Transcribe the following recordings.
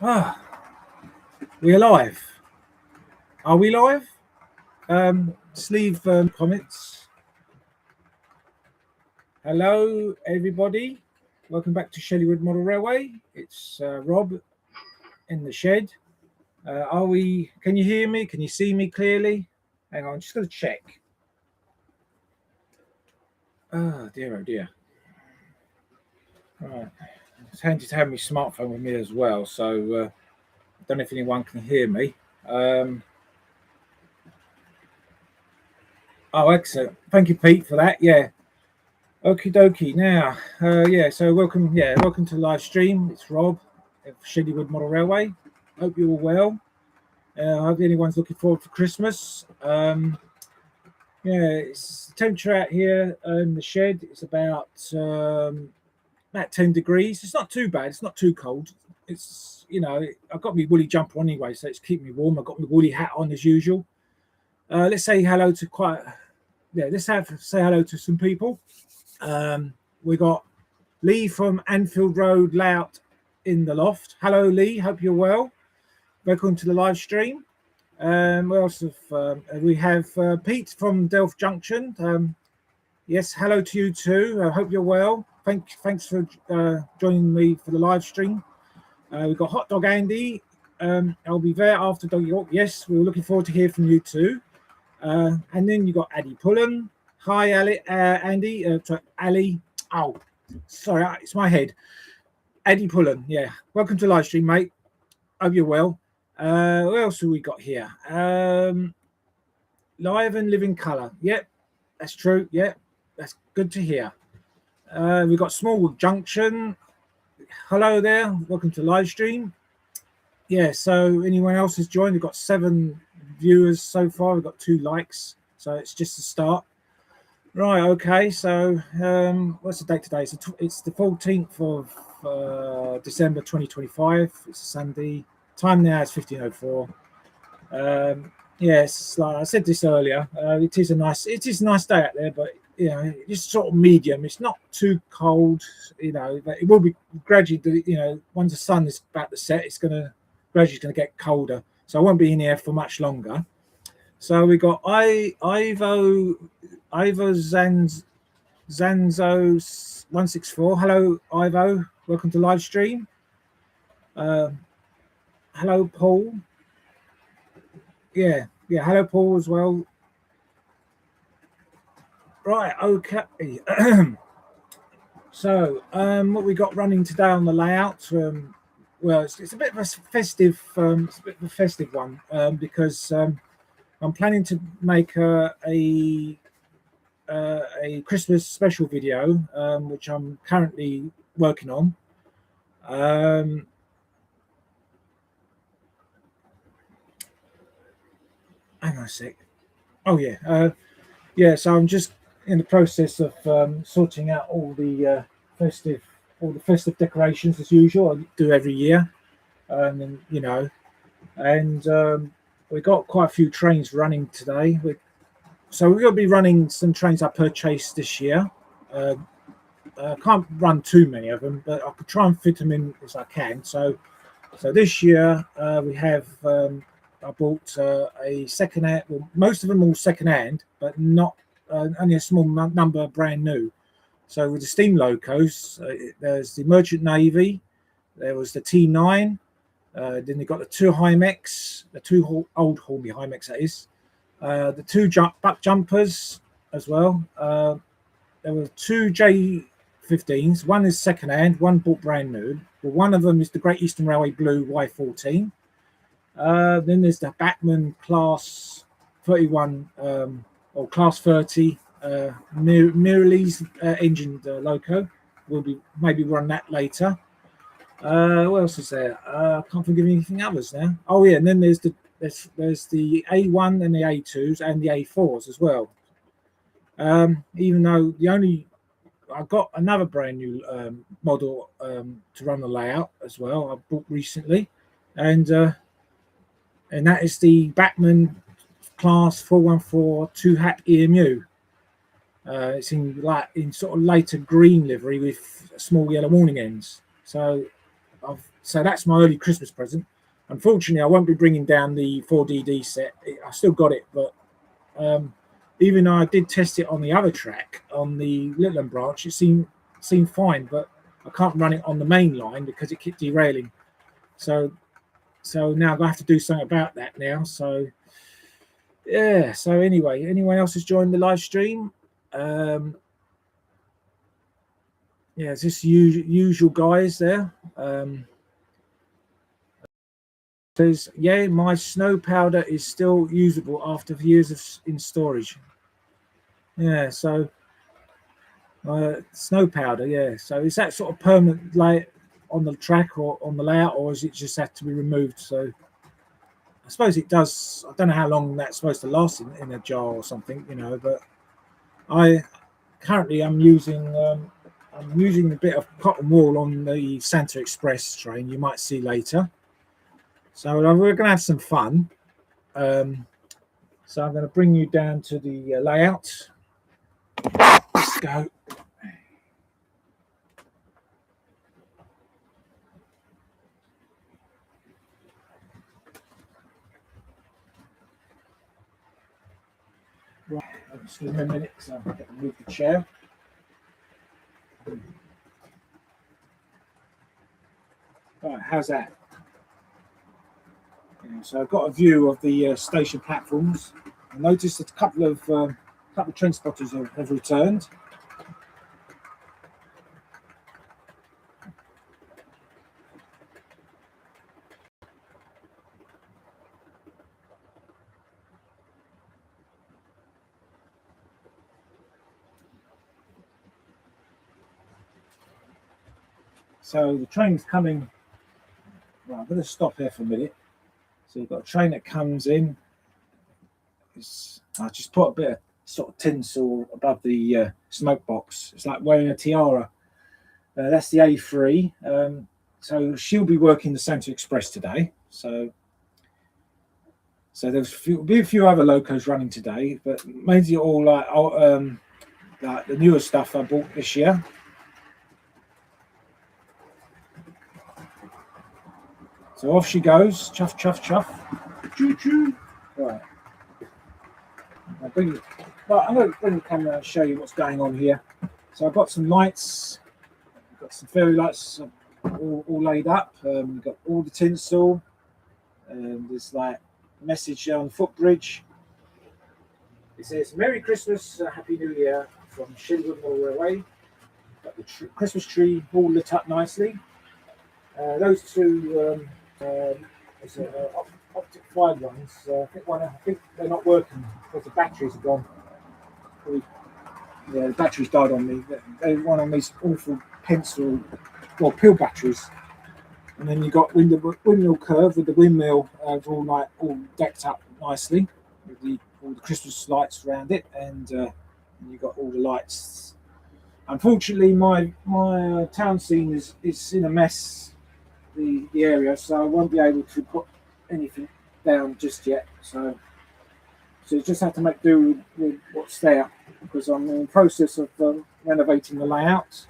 Ah, we're live. Are we live? Just leave comments. Hello, everybody. Welcome back to Shedley Model Railway. It's Rob in the shed. Are we? Can you hear me? Can you see me clearly? Hang on, I'm just going to check. Oh dear. Right. It's handy to have my smartphone with me as well, so I don't know if anyone can hear me. Oh, excellent. Thank you, Pete, for that. Yeah. Okie dokie. Now, so welcome to the live stream. It's Rob of Shedley Model Railway. Hope you're all well. Hope anyone's looking forward for Christmas. It's the temperature out here in the shed. It's about 10 degrees. It's not too bad. It's not too cold. It's, I've got my woolly jumper on anyway, so it's keeping me warm. I've got my woolly hat on as usual. Let's say hello to say hello to some people. We got Lee from Anfield Road Layout in the loft. Hello, Lee. Hope you're well. Welcome to the live stream. We have Pete from Delft Junction. Yes, hello to you too. I hope you're well. Thanks for joining me for the live stream. We've got Hot Dog Andy. I'll be there after Dog York. Yes, we're looking forward to hear from you too. And then you got Addy Pullen. Hi, Ali, Andy. Ali. Oh, sorry, it's my head. Addy Pullen. Yeah, welcome to the live stream, mate. Hope you're well. What else have we got here? Live and living colour. Yep, that's true. Yep, that's good to hear. We've got Smallwood Junction. Hello there. Welcome to the live stream. Yeah, so anyone else has joined? We've got 7 viewers so far. We've got 2 likes, so it's just a start. Right, okay, so what's the date today? It's the 14th of December 2025. It's a Sunday. Time now is 15:04. Yes, like I said this earlier, it is a nice day out there, but it's sort of medium. It's not too cold, but it will be gradually. Once the sun is about to set, it's gradually get colder. So I won't be in here for much longer. So we got Ivo Zanzo 164. Hello, Ivo. Welcome to live stream. Hello, Paul. Yeah. Hello, Paul as well. Right. Okay. So, what we got running today on the layout? Well, it's a bit of a festive. It's a bit of a festive one because I'm planning to make a Christmas special video, which I'm currently working on. Hang on a sec. Oh yeah. So I'm just in the process of sorting out all the festive decorations as usual. I do every year, and we got quite a few trains running today. So we're going to be running some trains I purchased this year. I can't run too many of them, but I could try and fit them in as I can. So this year we have. I bought a second-hand. Well, most of them all second-hand, but not only a small number brand new. So with the steam locos, there's the Merchant Navy. There was the T9. Then they got the 2 Hymex, the 2 old Hornby Hymex, that is. The 2 buck jumpers as well. There were 2 J15s. One is second-hand, one bought brand new. Well, one of them is the Great Eastern Railway Blue Y14. Then there's the Batman Class 31 or Class 30 Mirrorlees engined loco. We'll be maybe run that later. What else is there? I can't think of anything others now. Oh yeah, and then there's the A1 and the A2s and the A4s as well. Even though I got another brand new model to run the layout as well. I bought recently, and that is the Batman Class 414 2-hat EMU. It's in sort of lighter green livery with small yellow warning ends. So I've so that's my early Christmas present. Unfortunately, I won't be bringing down the 4DD set. I still got it, but even though I did test it on the other track, on the Litland branch, it seemed fine, but I can't run it on the main line because it kept derailing. So now I'm gonna have to do something about that now. So yeah. So anyway, anyone else has joined the live stream? Yeah, it's just usual guys there. Says, yeah, my snow powder is still usable after years in storage. Yeah, so snow powder, yeah. So is that sort of permanent like on the track or on the layout, or is it just had to be removed? So I suppose it does. I don't know how long that's supposed to last in a jar or something, you know. But I'm using a bit of cotton wool on the Santa Express train. You might see later. So we're going to have some fun. So I'm going to bring you down to the layout. Let's go. Right, just give me a minute because I'm going to move the chair. Right, how's that? Yeah, so I've got a view of the station platforms. I noticed that a couple of train spotters have returned. So the train's coming. Well, I'm going to stop here for a minute. So you've got a train that comes in. I just put a bit of sort of tinsel above the smoke box. It's like wearing a tiara. That's the A3. So she'll be working the Santa Express today. So there'll be a few other locos running today, but mainly all like the newer stuff I bought this year. So off she goes, chuff, chuff, chuff. Choo choo. Right. I'm going to bring the camera and show you what's going on here. So I've got some lights. I've got some fairy lights all laid up. We've got all the tinsel. There's like a message on the footbridge. It says, Merry Christmas, Happy New Year from Shedley all the way. Got the Christmas tree all lit up nicely. Those two optic fiber ones. I think they're not working because the batteries are gone. Yeah, the batteries died on me. They one on these awful peel batteries. And then you got windmill curve with the windmill all decked up nicely with all the Christmas lights around it, and you got all the lights. Unfortunately, my town scene is in a mess. The area, so I won't be able to put anything down just yet. So you just have to make do with what's there because I'm in the process of renovating the layout.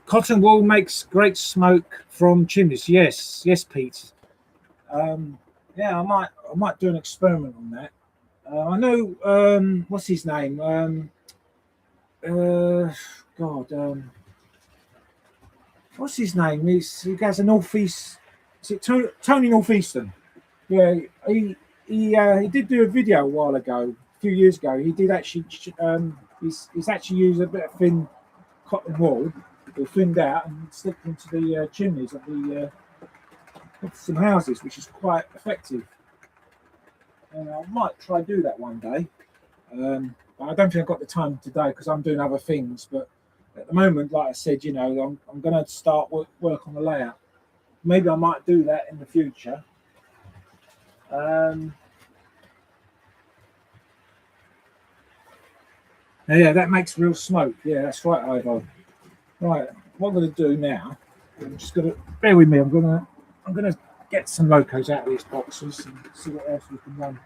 Cotton wool makes great smoke from chimneys. Yes, Pete. Yeah, I might do an experiment on that. I know what's his name? What's his name? He has a northeast. Is it Tony Northeastern? Yeah, he did do a video a while ago, a few years ago. He did actually. He's actually used a bit of thin cotton wool, or thinned out, and slipped into the chimneys of some houses, which is quite effective. I might try to do that one day. But I don't think I've got the time today because I'm doing other things. But at the moment, like I said, I'm going to start work on the layout. Maybe I might do that in the future. Yeah, that makes real smoke. Yeah, that's right, Ivo. Right, what I'm going to do now, I'm just going to bear with me. I'm going to get some locos out of these boxes and see what else we can run.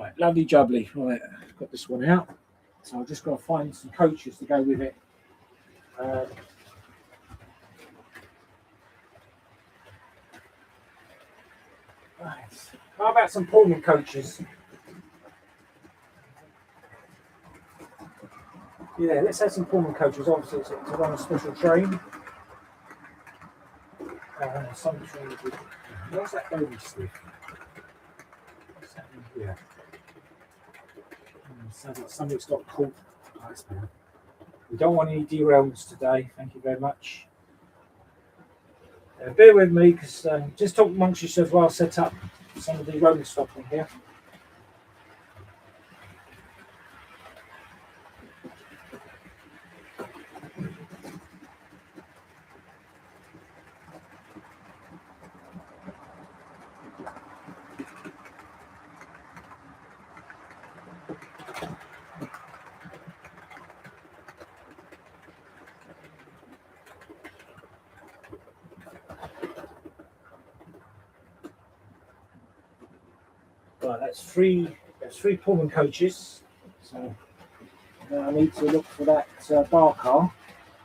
Right, lovely jubbly. Right, got this one out. So I've just got to find some coaches to go with it. Right. How about some Pullman coaches? Yeah, let's have some Pullman coaches. Obviously, to run a special train. Some train. What's that baby stick? What's happening here? Sounds like something's got caught. We don't want any derailments today. Thank you very much. Bear with me, because just talk amongst yourselves while I set up some of the rolling stock in here. Right, that's three Pullman coaches. So now I need to look for that bar car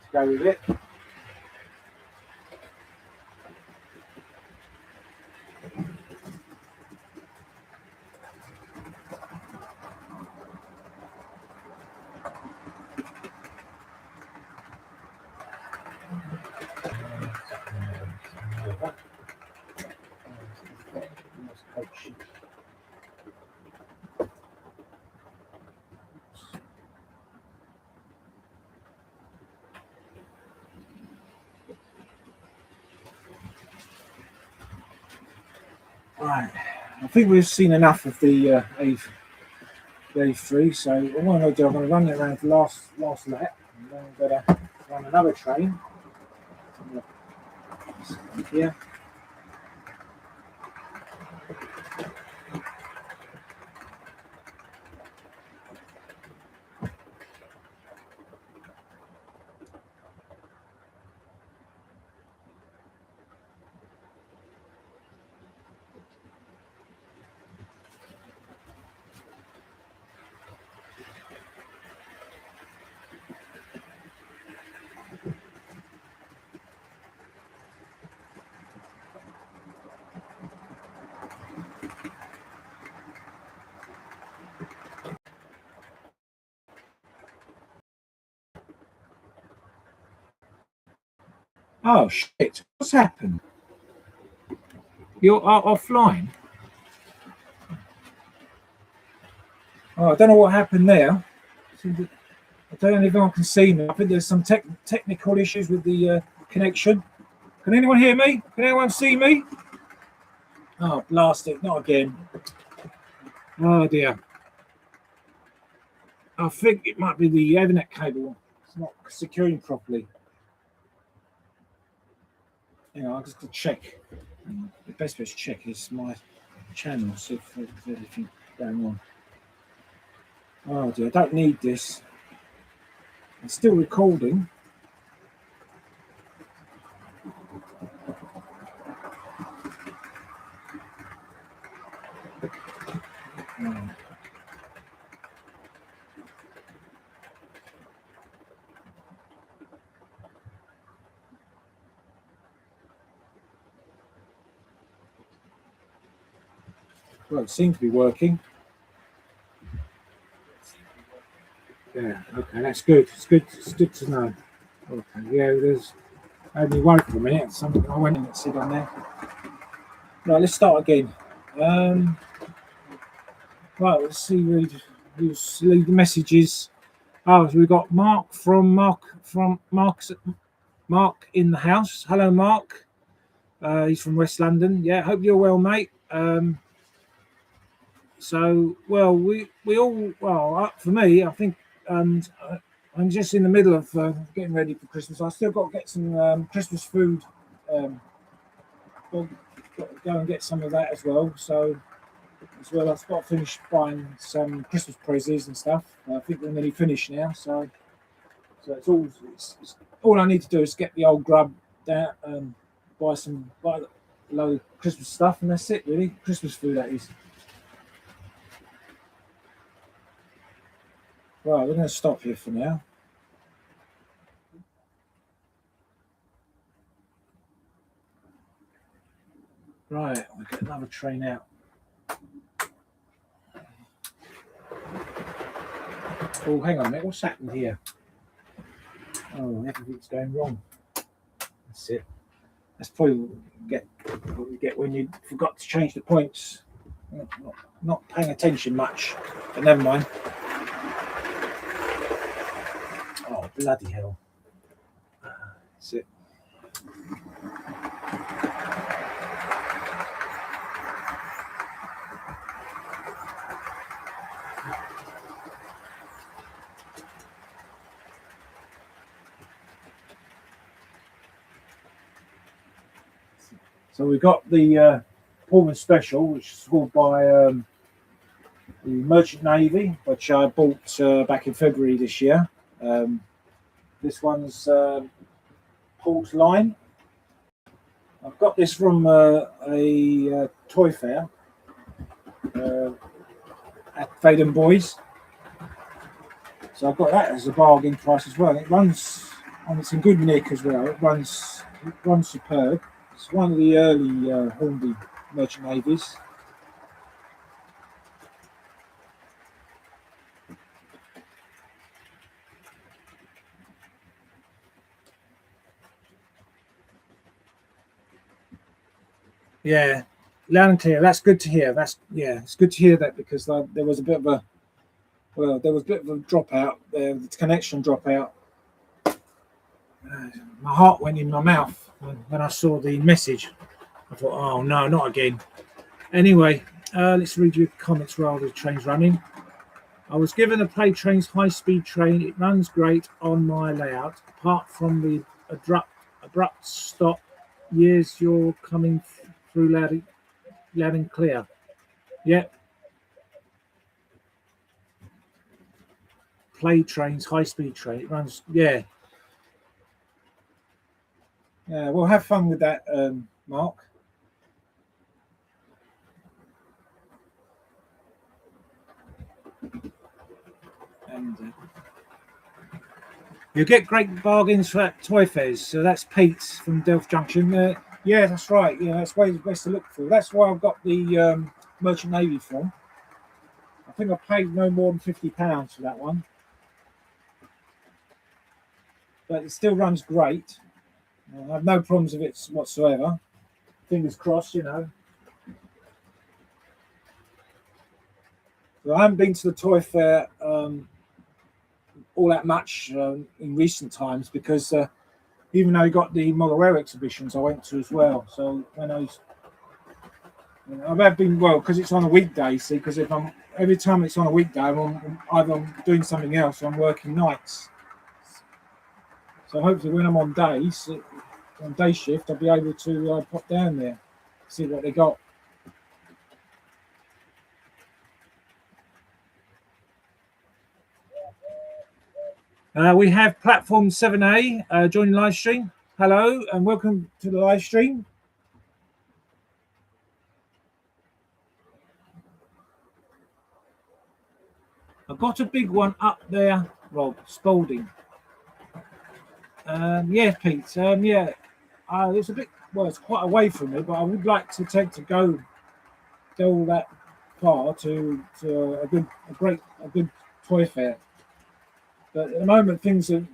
to go with it. Right, I think we've seen enough of the A3, so what I'm going to do, I'm going to run it around the last lap, and then I'm going to run another train. Here. Oh shit! What's happened? You're offline. Oh, I don't know what happened there. I don't know if anyone can see me. I think there's some technical issues with the connection. Can anyone hear me? Can anyone see me? Oh, blast it! Not again. Oh dear. I think it might be the Ethernet cable. It's not securing properly. I'm just going to check. The best way to check is my channel, see if there's anything going on. Oh dear, I don't need this. I'm still recording. Well, it seems to be working. Yeah, okay, that's good. It's good to know. Okay, yeah, there's only one for a minute. Something I went and it said on there. Right, let's start again. Right, let's see. Leave the messages. Oh, so we've got Mark in the house. Hello, Mark. He's from West London. Yeah, hope you're well, mate. So, well, we all, well, for me, I think I'm just in the middle of getting ready for Christmas. I still got to get some Christmas food. Got to go and get some of that as well. So, as well, I've got to finish buying some Christmas presents and stuff. I think we're nearly finished now. So it's all I need to do is get the old grub down, buy a load of Christmas stuff, and that's it, really. Christmas food, that is. Right, we're going to stop here for now. Right, we'll get another train out. Oh, hang on a minute, what's happened here? Oh, everything's going wrong. That's it. That's probably what you get when you forgot to change the points. Not paying attention much, but never mind. Oh, bloody hell. That's it. So we got the Pullman Special, which is scored by the Merchant Navy, which I bought back in February this year. This one's Paul's Line. I've got this from a toy fair at Faden Boys. So I've got that as a bargain price as well. It runs, and it's in good nick as well. It runs superb. It's one of the early Hornby Merchant Navies. Yeah, loud and clear. That's good to hear. It's good to hear that because there was a bit of a dropout there, the connection dropout. My heart went in my mouth when I saw the message. I thought, oh no, not again. Anyway, let's read your comments while the train's running. I was given a Play Trains high-speed train. It runs great on my layout, apart from the abrupt stop. Years you're coming through loud and clear. Yep. Play Trains high-speed train. It runs, yeah. Yeah, well, have fun with that, Mark. And you get great bargains for at toy fairs. So that's Pete from Delft Junction. Yeah, that's right. Yeah, that's where it's best to look for. That's why I've got the Merchant Navy from. I think I paid no more than £50 for that one. But it still runs great. I have no problems with it whatsoever. Fingers crossed, you know. So I haven't been to the toy fair all that much in recent times because even though you got the Model Air exhibitions, I went to as well. So when I've been because it's on a weekday. See, because every time it's on a weekday, I'm either doing something else or I'm working nights. So hopefully, when I'm on days, on day shift, I'll be able to pop down there, see what they got. We have platform 7A joining live stream. Hello and welcome to the live stream. I've got a big one up there, Rob Spalding. Yeah, Pete. Yeah, it's a bit. Well, it's quite away from me, but I would like to go that far to a good toy fair. But at the moment, things are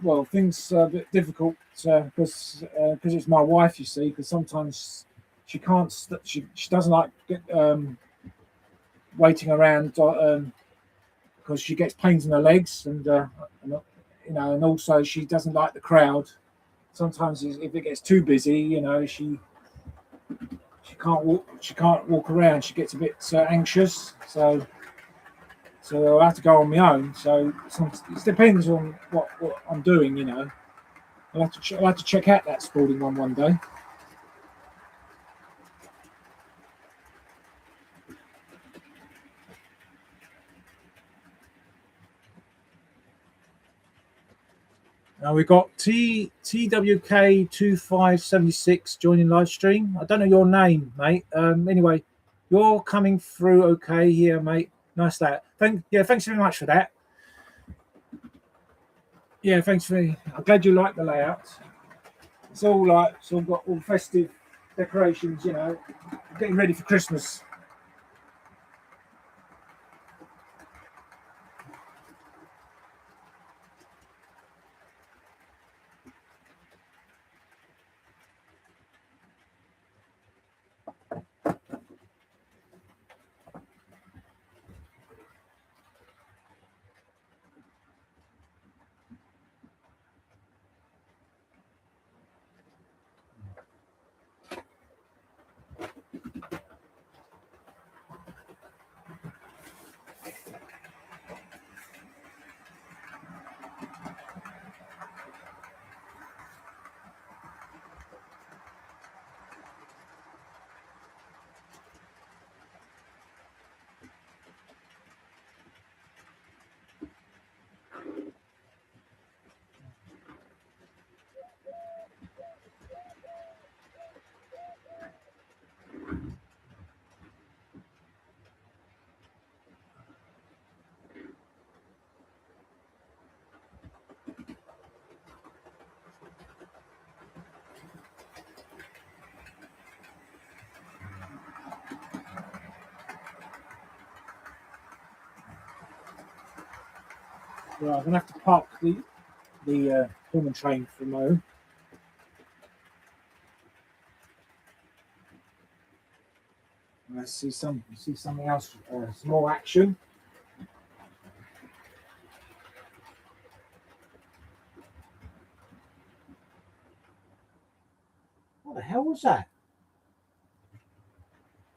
a bit difficult because it's my wife, you see. Because sometimes she can't. She doesn't like waiting around because she gets pains in her legs and and also she doesn't like the crowd. Sometimes if it gets too busy, she can't walk around. She gets a bit anxious. So I'll have to go on my own. So it depends on what I'm doing. I'll have to check out that Spalding one day. Now we've got TWK2576 joining live stream. I don't know your name, mate. Anyway, you're coming through okay here, mate. Nice that. Thanks very much for that. Yeah, thanks for me. I'm glad you like the layout. It's all got all festive decorations, you know, getting ready for Christmas. Right, I'm gonna have to park the Pullman train for a moment. Let's see something else, some more action. What the hell was that?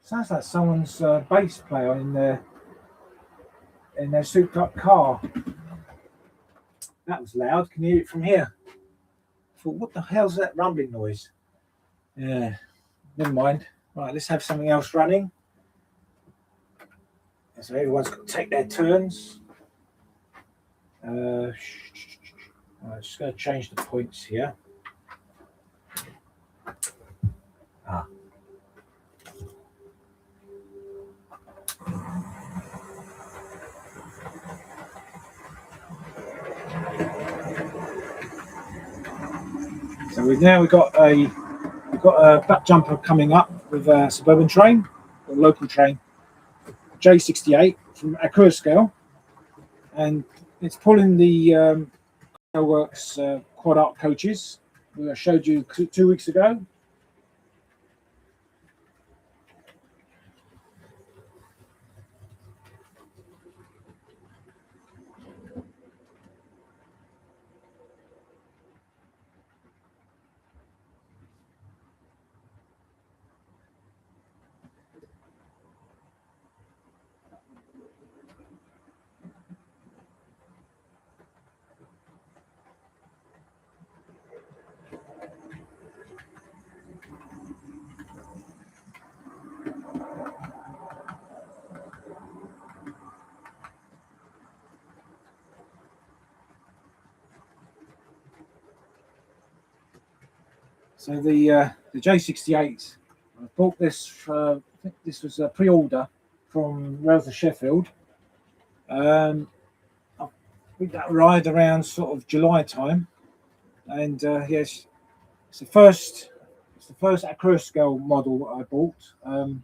Sounds like someone's bass player in their souped-up car. That was loud. Can you hear it from here? I thought, what the hell's that rumbling noise? Yeah, never mind. Right, let's have something else running. So everyone's got to take their turns. I'm just going to change the points here. So we've got a back jumper coming up with a suburban train, or local train, J68 from Scale, and it's pulling the Works quad arc coaches we showed you 2 weeks ago. So the J68, I bought this. I think this was a pre-order from Rails of Sheffield. I think that arrived around sort of July time, and yes, it's the first Scale model I bought. And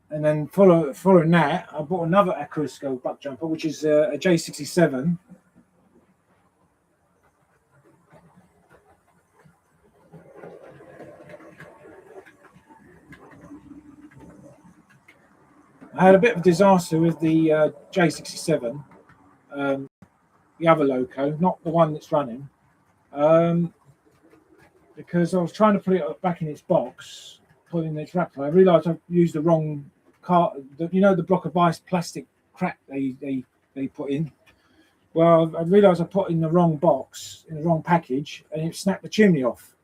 then following that, I bought another Scale buck jumper, which is a J67. I had a bit of a disaster with the J67, the other loco, not the one that's running, because I was trying to put it back in its box, put in its wrapper. I realised I used the wrong the block of ice plastic crap they put in. Well, I realised I put in the wrong box, in the wrong package, and it snapped the chimney off.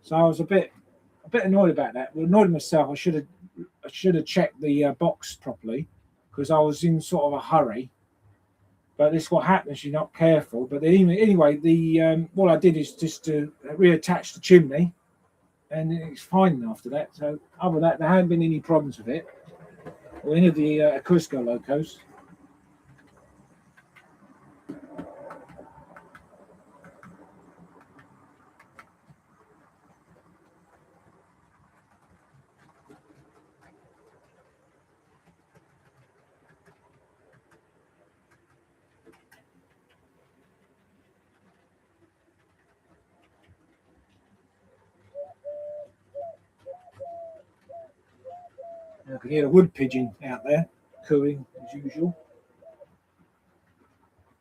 So I was a bit annoyed about that. Well, annoyed myself. I should have checked the box properly because I was in sort of a hurry. But this is what happens if you're not careful. But anyway, the what I did is just to reattach the chimney, and it's fine after that. So other than that, there haven't been any problems with it or any of the Acusco locos. can hear the wood pigeon out there cooing as usual.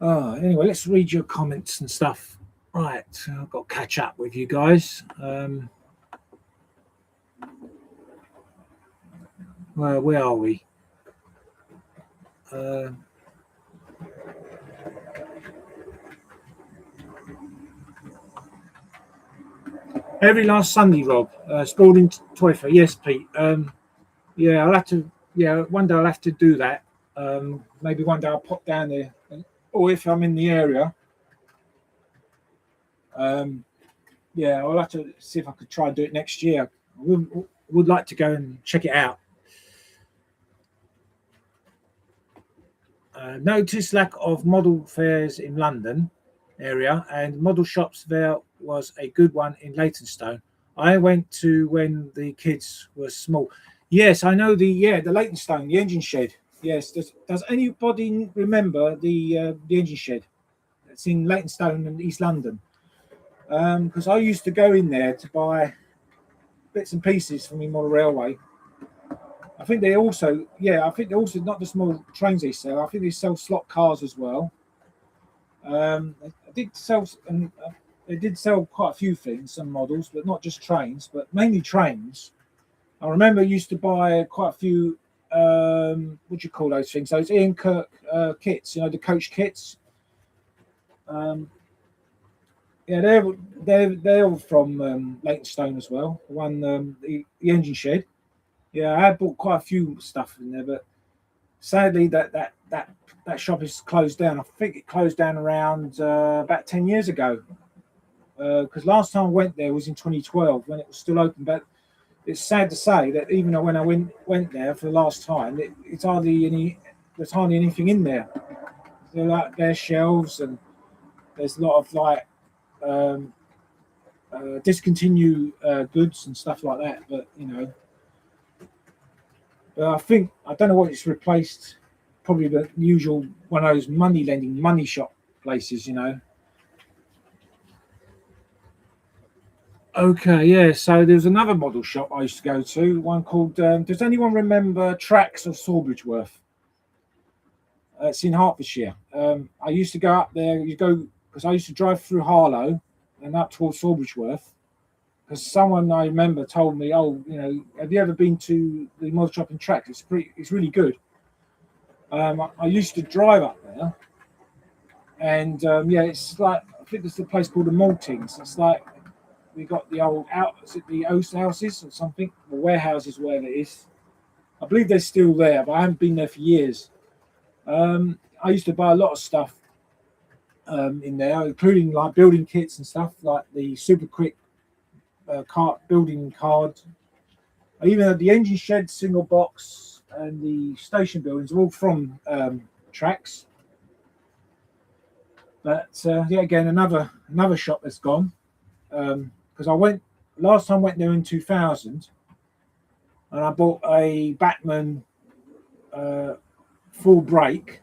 Anyway, let's read your comments and stuff. Right, I've got to catch up with you guys. Where are we? Every last Sunday, Rob. Spalding Toy Fair. Yes, Pete. Yeah, I'll have to. Yeah, one day I'll have to do that. Maybe one day I'll pop down there, or if I'm in the area. Yeah, I'll have to see if I could try and do it next year. I would like to go and check it out. Notice lack of model fairs in London area, and model shops. There was a good one in Leytonstone. I went to when the kids were small. Yes, I know the Leytonstone, the engine shed. Yes, does anybody remember the engine shed? It's in Leytonstone in East London. Because I used to go in there to buy bits and pieces from the model railway. I think they also not the small trains they sell. I think they sell slot cars as well. They did sell quite a few things, some models, but not just trains, but mainly trains. I remember I used to buy quite a few. What do you call those things? Those Ian Kirk kits, the coach kits. Yeah, they're from Leytonstone as well. The engine shed. Yeah, I had bought quite a few stuff in there, but sadly that shop is closed down. I think it closed down around about 10 years ago. Because last time I went there was in 2012 when it was still open. But it's sad to say that even though when I went there for the last time, there's hardly anything in there. They're like bare shelves, and there's a lot of discontinued goods and stuff like that. But I don't know what it's replaced. Probably the usual one of those money shop places, Okay, yeah. So there's another model shop I used to go to. One called. Does anyone remember Tracks of Sawbridgeworth? It's in Hertfordshire. I used to go up there. Because I used to drive through Harlow and up towards Sawbridgeworth. Because someone I remember told me, have you ever been to the model shop in Tracks? It's really good. I used to drive up there, and it's like I think there's a place called the Maltings. It's like we got the old the Oast houses or something, the warehouses, wherever it is. I believe they're still there, but I haven't been there for years. I used to buy a lot of stuff in there, including like building kits and stuff, like the Super Quick building card. I even had the engine shed single box and the station buildings, all from Tracks. But again, another shop that's gone. Because last time I went there in 2000, and I bought a Batman full brake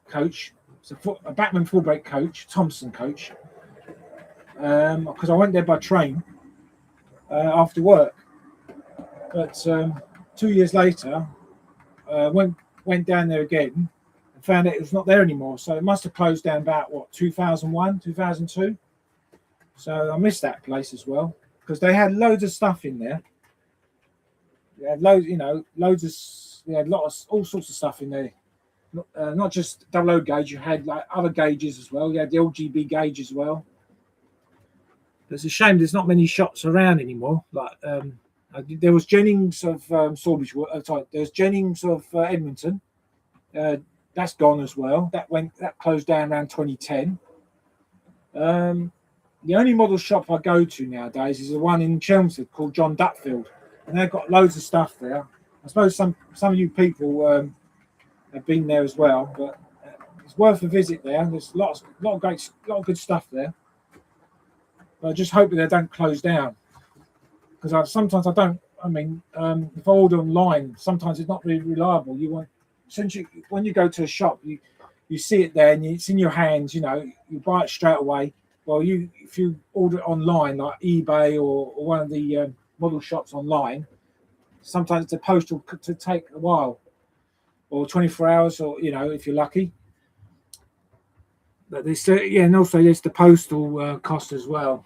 coach. It's a Batman full brake coach, Thompson coach. Because I went there by train after work. But 2 years later, went down there again and found out it was not there anymore. So it must have closed down about 2001, 2002. So I missed that place as well because they had loads of stuff in there. They had loads, they had all sorts of stuff in there. Not just double O gauge, you had like other gauges as well. You had the LGB gauge as well. It's a shame there's not many shops around anymore. Like there was Jennings of Sawbridgeworth. There's Jennings of Edmonton. That's gone as well. That closed down around 2010. The only model shop I go to nowadays is the one in Chelmsford called John Dutfield, and they've got loads of stuff there. I suppose some of you people have been there as well, but it's worth a visit there. There's a lot of good stuff there. But I just hope that they don't close down, because sometimes I don't. I mean, if I order online, sometimes it's not really reliable. When you go to a shop, you see it there and it's in your hands. You buy it straight away. Well, if you order it online, like eBay or one of the model shops online, sometimes the post will to take a while, or 24 hours, or if you're lucky. But there's and also there's the postal cost as well.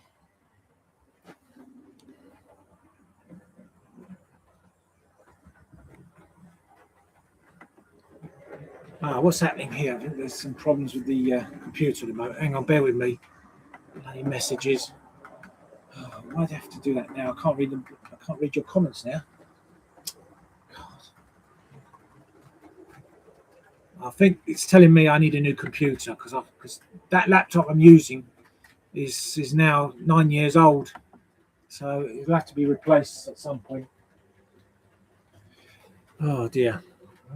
What's happening here? I think there's some problems with the computer at the moment. Hang on, bear with me. Bloody messages. Why do you have to do that now? I can't read them. I can't read your comments now. God. I think it's telling me I need a new computer because that laptop I'm using is now 9 years old, so it'll have to be replaced at some point. Oh dear,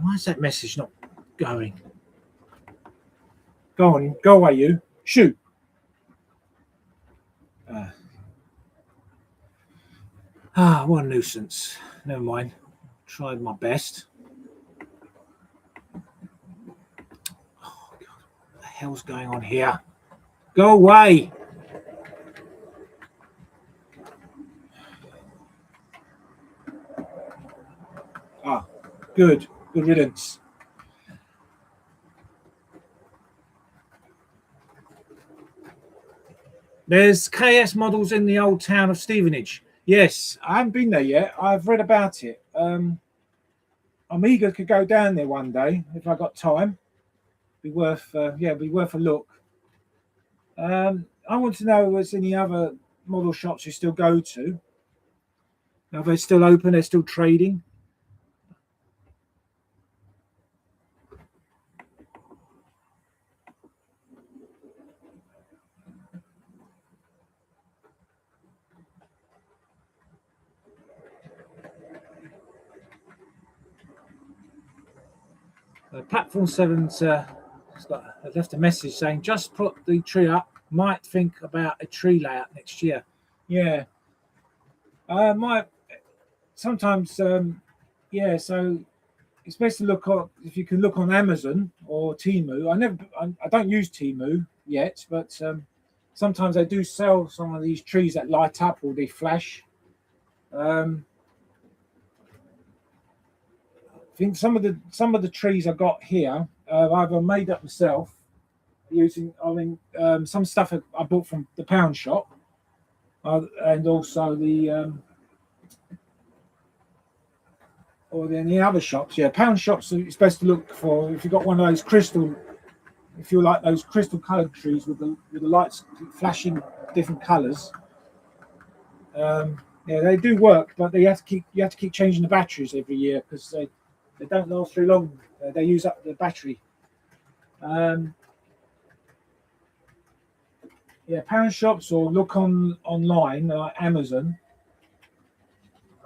why is that message not going? Go on, go away, you shoot. What a nuisance. Never mind. Tried my best. Oh God, what the hell's going on here? Go away. Good riddance. There's KS models in the old town of Stevenage. Yes, I haven't been there yet. I've read about it. I'm eager to go down there one day if I got time. Be worth a look. I want to know if there's any other model shops you still go to. Are they still open? They're still trading. Platform 7's left a message saying, just put the tree up, might think about a tree layout next year. Yeah. Sometimes, so it's best to look on, if you can look on Amazon or Temu. I don't use Temu yet, but sometimes they do sell some of these trees that light up or they flash. I think some of the trees I got here I've either made up myself using. Some stuff I bought from the pound shop, and also the other shops. Yeah, pound shops. It's best to look for if you've got one of those crystal. If you like those crystal coloured trees with the lights flashing different colours. They do work, but you have to keep changing the batteries every year because they don't last very long. They use up the battery. Pound shops, or look online like Amazon.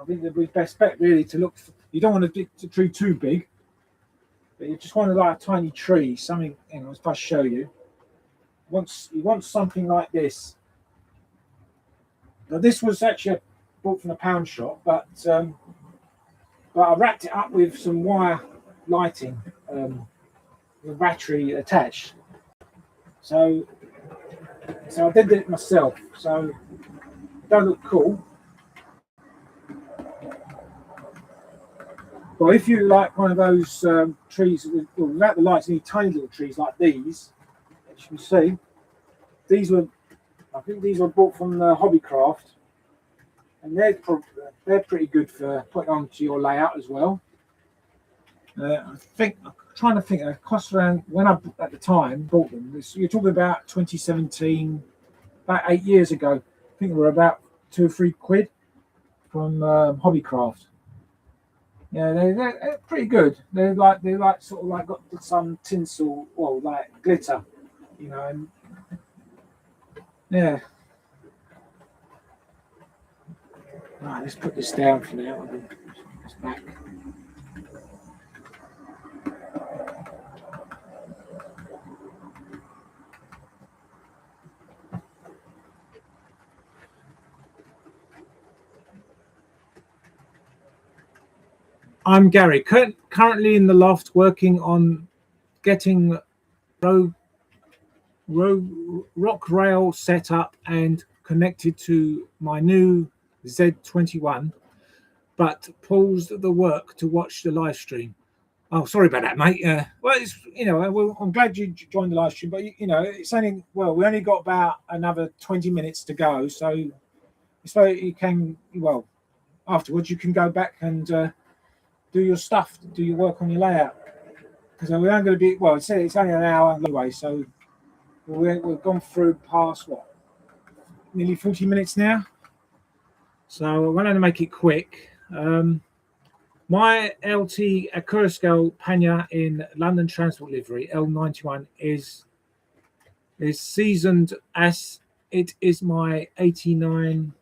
I think the best bet really to look. You don't want to dig the tree too big, but you just want to like a tiny tree. Something. If I show you, you want something like this. Now this was actually bought from a pound shop, but I wrapped it up with some wire lighting, with battery attached. So I did it myself. So it does look cool. But if you like one of those trees without the lights, you need tiny little trees like these. As you can see, I think these were bought from Hobbycraft. And they're pretty good for putting onto your layout as well. I'm trying to think. It cost around, when I at the time bought them. You're talking about 2017, about 8 years ago. I think they were about £2 or £3 from Hobbycraft. Yeah, they're pretty good. They're sort of like got some tinsel, well, like glitter, and yeah. Right, let's put this down for now. It's back. I'm Gary, currently in the loft working on getting rock rail set up and connected to my new Z21. but paused the work to watch the live stream. Oh, sorry about that, mate. Well, it's I'm glad you joined the live stream, but it's only we only got about another 20 minutes to go, so you can afterwards you can go back and do your stuff, do your work on your layout, because we aren't going to be it's only an hour anyway, so we've gone through past nearly 40 minutes now, so I'm going to make it quick. My LT Accurascale Panya in London Transport Livery L91 is seasoned as it is my 89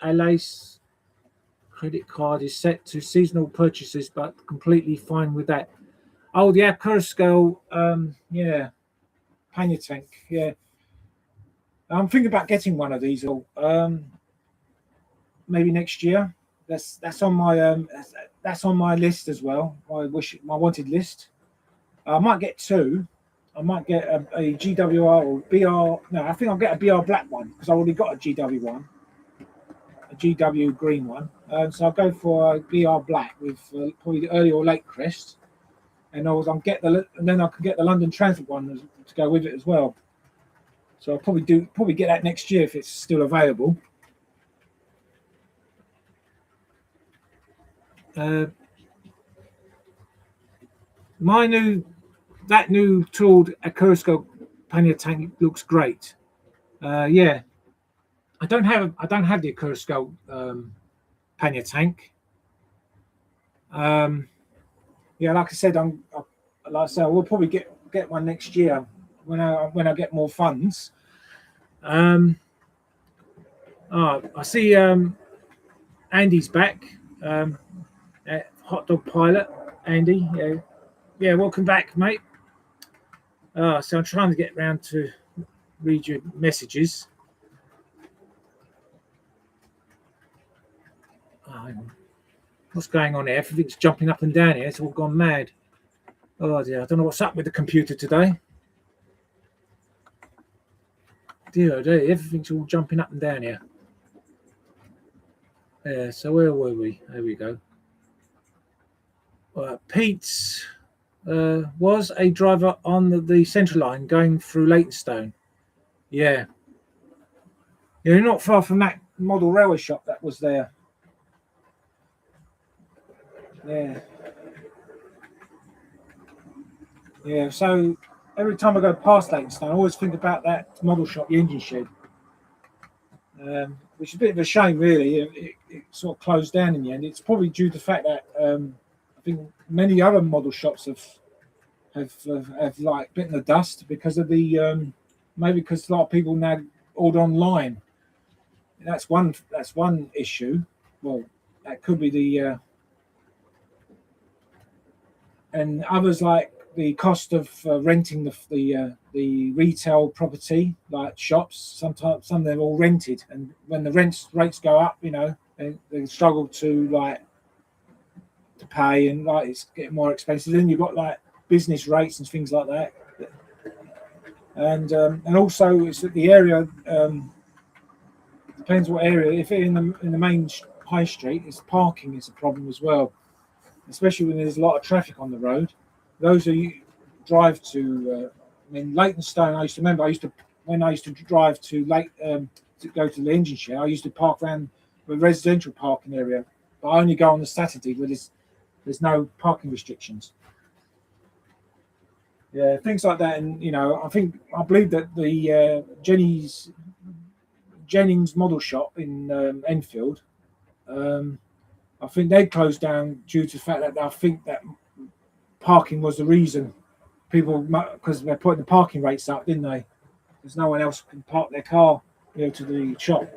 Alice credit card is set to seasonal purchases, but completely fine with that. Oh, the Accurascale, Panya tank, yeah. I'm thinking about getting one of these, maybe next year. That's on my list as well. My wanted list. I might get two. I might get a GWR or BR. No, I think I'll get a BR black one because I already got a GW one, a GW green one. So I'll go for a BR black with probably the early or late crest, and then I can get the London Transit one to go with it as well. So I'll probably get that next year if it's still available. That new tooled Accurascale Panya tank looks great. Yeah, I don't have the Accurascale Panya tank. Yeah, like I said, we'll probably get one next year when I get more funds. I see Andy's back. Hot Dog Pilot, Andy. Yeah, welcome back, mate. So I'm trying to get around to read your messages. What's going on here? Everything's jumping up and down here. It's all gone mad. Oh dear, I don't know what's up with the computer today. Dear, everything's all jumping up and down here. Yeah, so where were we? There we go. Pete's was a driver on the Central Line going through Leytonstone. Yeah. You're not far from that model railway shop that was there. Yeah. Yeah, so every time I go past Leytonstone, I always think about that model shop, the engine shed. Which is a bit of a shame, really. It sort of closed down in the end. It's probably due to the fact that I think many other model shops have like bitten the dust because of the maybe because a lot of people now order online. That's one issue. Well, that could be the and others like the cost of renting the retail property, like shops. Sometimes some of them are all rented, and when the rates go up, they struggle to pay, and it's getting more expensive. Then you've got like business rates and things like that, and also it's at the area. Depends what area. If it's in the main high street, parking is a problem as well, especially when there's a lot of traffic on the road. Those who drive to, Leytonstone. When I used to drive to to go to the engine shed, I used to park around the residential parking area, but I only go on the Saturday where there's no parking restrictions. Yeah, things like that, and I believe that the Jennings model shop in Enfield, I think they closed down due to the fact that I think that parking was the reason. People, because they're putting the parking rates up, didn't they? There's no one else can park their car, to the shop.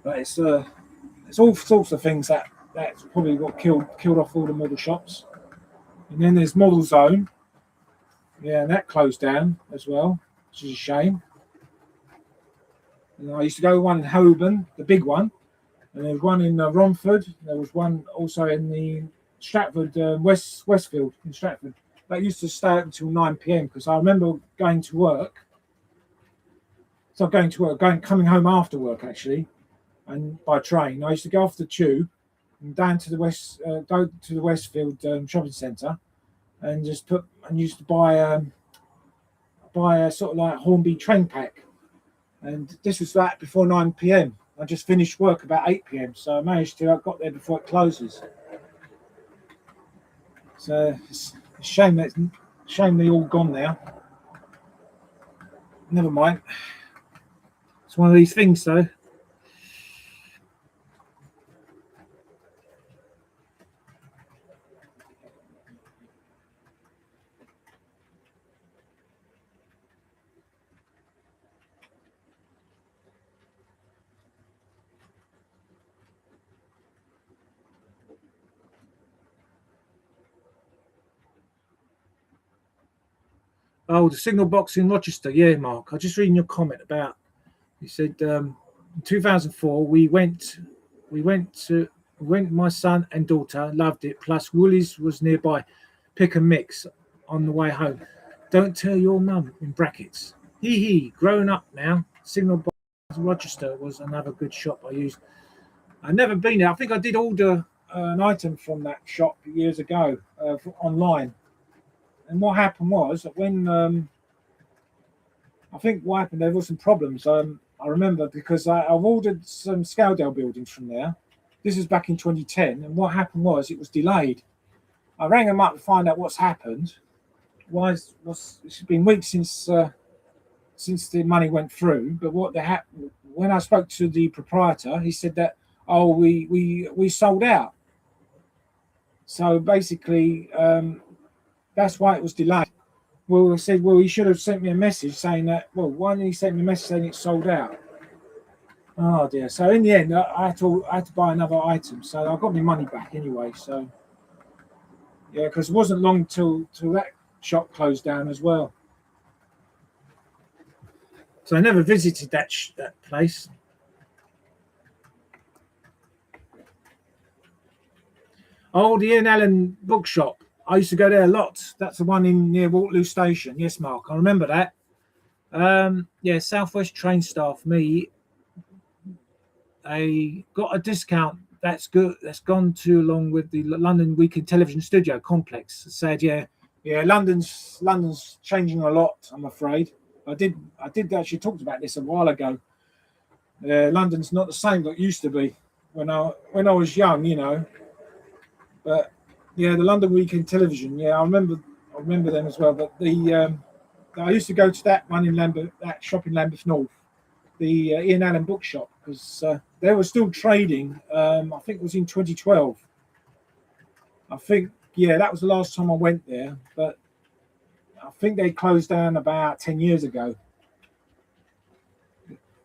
But it's all sorts of things that's probably what killed off all the model shops. And then there's Model Zone. Yeah, and that closed down as well, which is a shame. And I used to go one in Holborn, the big one, and there was one in Romford. There was one also in the Stratford, Westfield in Stratford. That used to stay up until 9 p.m. because I remember going to work. So coming home after work actually, and by train. I used to go off the tube and down to the go to the Westfield shopping centre, and used to buy a sort of like Hornby train pack. And this was that before 9 p.m. I just finished work about 8 p.m. So I got there before it closes. So it's a shame they're all gone now. Never mind. It's one of these things though. Oh, the signal box in Rochester. Yeah, Mark. I was just reading your comment about. You said in 2004 we went. My son and daughter loved it. Plus, Woolies was nearby. Pick and mix on the way home. Don't tell your mum in brackets. Hee hee. Grown up now. Signal box in Rochester was another good shop I used. I've never been there. I think I did order an item from that shop years ago online. And what happened was that when I think what happened, there were some problems. I remember because I've ordered some Scaledale buildings from there. This was back in 2010, and what happened was it was delayed. I rang them up to find out what's happened. It's been weeks since the money went through. But when I spoke to the proprietor, he said that we sold out. So basically. That's why it was delayed. Well, I said, well, he should have sent me a message saying that. Well, why didn't he send me a message saying it's sold out? Oh dear. So in the end, I had to buy another item. So I got my money back anyway. So yeah, because it wasn't long till that shop closed down as well. So I never visited that place. Oh, the Ian Allen bookshop. I used to go there a lot. That's the one near Waterloo Station. Yes, Mark, I remember that. Yeah, Southwest train staff. I got a discount. That's good. That's gone to along with the London Weekend Television Studio complex. It said, yeah, London's changing a lot. I'm afraid. I did actually talked about this a while ago. London's not the same that it used to be when I was young, you know. But yeah, the London Weekend Television. Yeah, I remember them as well. But I used to go to that one in that shop in Lambeth North, the Ian Allen bookshop, because they were still trading. I think it was in 2012. I think that was the last time I went there. But I think they closed down about 10 years ago.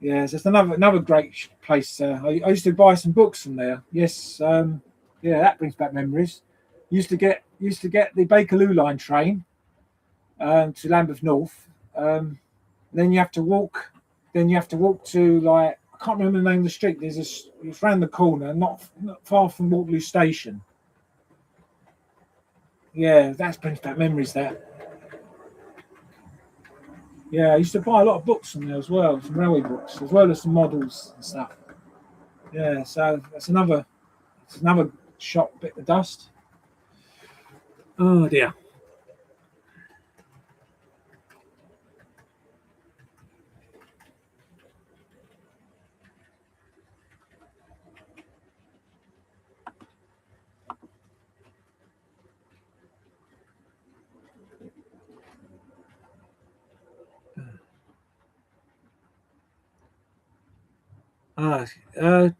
Yeah, it's just another great place. I used to buy some books from there. Yes, that brings back memories. Used to get the Bakerloo line train to Lambeth North. Then you have to walk. To like I can't remember the name of the street. It's round the corner, not far from Waterloo Station. Yeah, that brings back memories. That. Yeah, I used to buy a lot of books from there as well, some railway books, as well as some models and stuff. Yeah, so that's another shop bit of dust. Oh dear.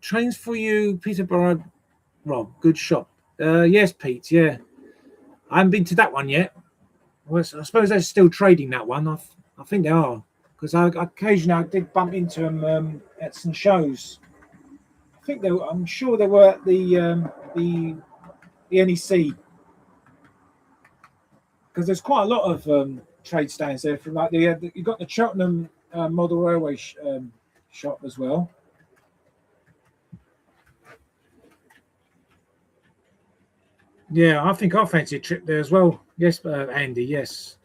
Trains for you, Peterborough. Rob, good shop. Yes, Pete. Yeah, I haven't been to that one yet. Well, I suppose they're still trading that one. I think they are, because occasionally I did bump into them at some shows. I'm sure they were at the NEC, because there's quite a lot of trade stands there. From like you got the Cheltenham Model Railway shop as well. Yeah, I think I fancy a trip there as well. Yes, Andy. Yes.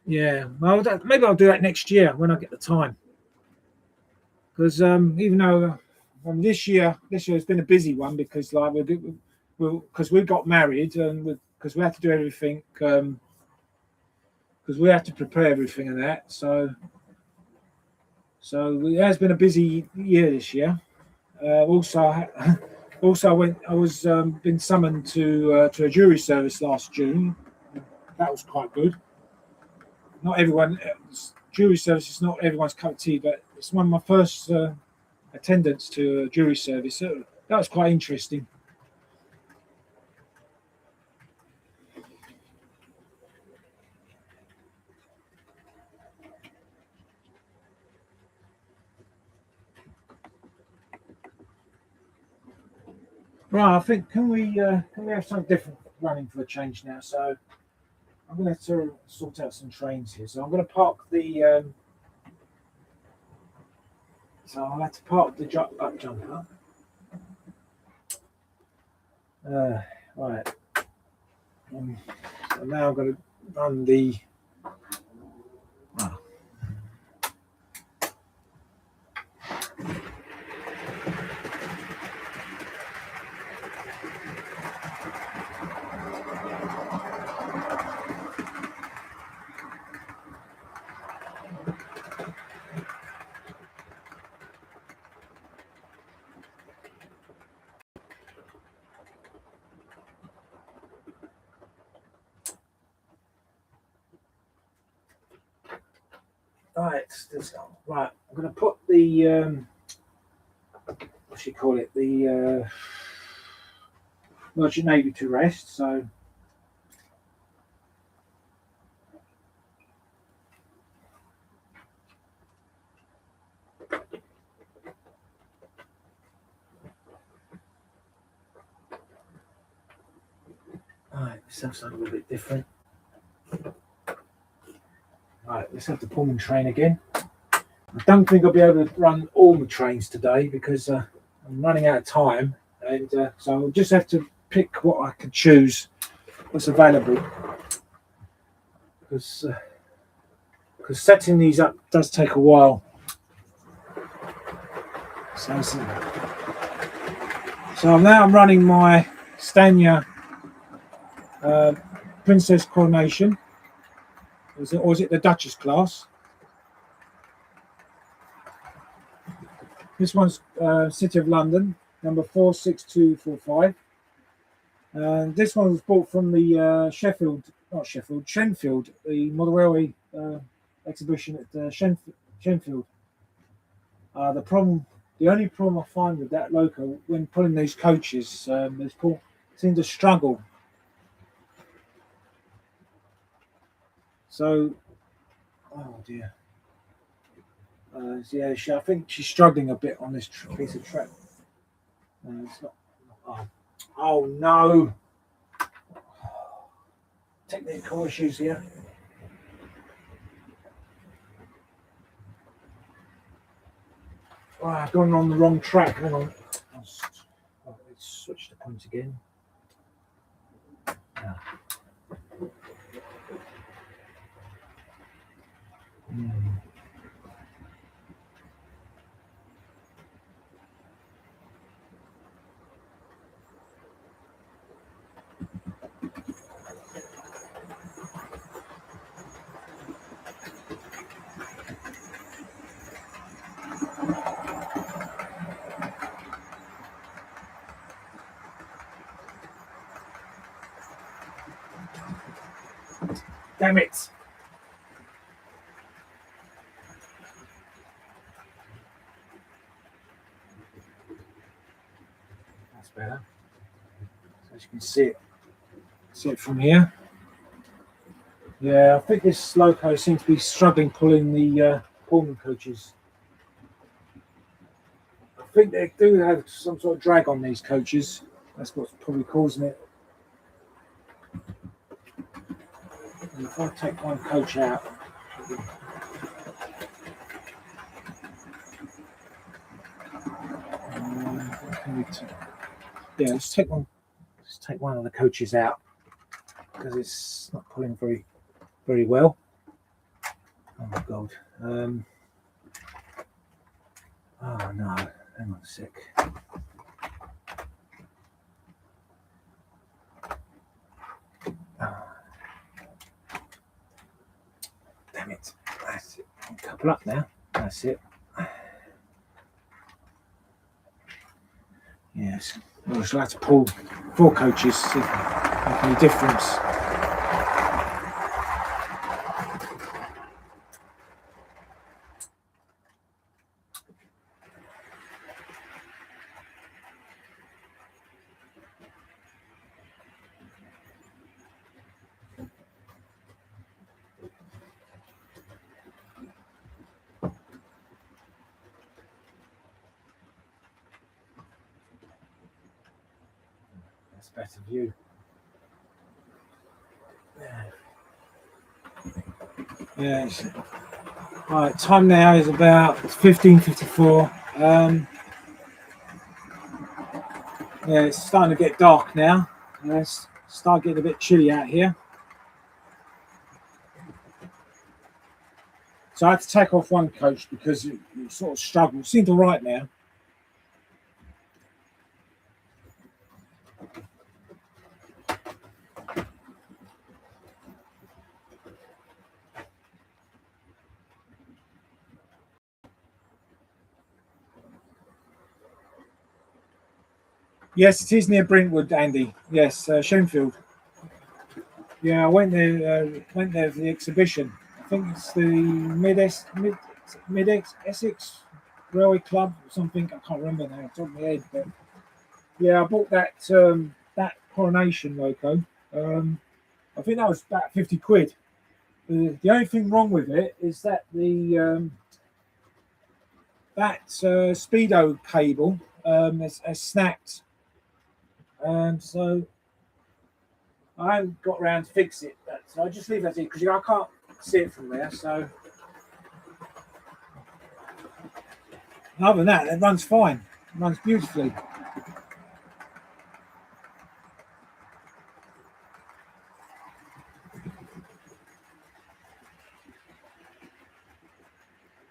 Yeah. Well, maybe I'll do that next year when I get the time. because even though this year has been a busy one because like because we got married and because we had to do everything because we had to prepare everything and that. So it has been a busy year this year. Also, I was been summoned to a jury service last June. That was quite good. Not everyone jury service is not everyone's cup of tea, but it's one of my first attendance to a jury service. So that was quite interesting. Right, I think can we have something different running for a change now? So I'm going to sort out some trains here. So I'm going to park the. So I'll have to park the up jumper. Right. So now I'm going to run the. Oh. Right, right. I'm going to put the what should you call it? The Merchant Navy to rest. So right, this has something a little bit different. Right, let's have the Pullman train again. I don't think I'll be able to run all the trains today because I'm running out of time, and so I'll just have to pick what I can choose, what's available, because setting these up does take a while. So now I'm running my Stania Princess Coronation. Or is it the Duchess class? This one's City of London, number 46245. And this one was bought from the Shenfield, the Model Railway exhibition at Shenfield. The only problem I find with that loco when pulling these coaches, they seem to struggle. So, oh dear. Yeah, I think she's struggling a bit on this piece of track. It's not. Oh no! Technical issues here. Oh, I've gone on the wrong track. Hang on. Let's switch the point again. Yeah. Damn it! That's better. So as you can see it from here. Yeah, I think this loco seems to be struggling pulling the Pullman coaches. I think they do have some sort of drag on these coaches. That's what's probably causing it. And if I take one coach out, yeah, let's take one of the coaches out because it's not pulling very well. Oh my god. no, hang on a sec. Damn it. That's it. Couple up now. That's it. Yes. I just like to pull 4 coaches, see if it make any difference. That's a better view. Yes. Right, time now is about 15:54. Yeah, it's starting to get dark now. It's start getting a bit chilly out here. So I had to take off one coach because it sort of struggled. It seemed all right now. Yes, it is near Brentwood, Andy. Yes, Shenfield. Yeah, I went there. Went there for the exhibition. I think it's the Mid Essex Railway Club or something. I can't remember now. It's on my head, but yeah, I bought that that Coronation loco. I think that was about 50 quid. The only thing wrong with it is that the that speedo cable has snapped, and so I haven't got around to fix it. So I just leave that in because I can't see it from there. So other than that, it runs fine. It runs beautifully.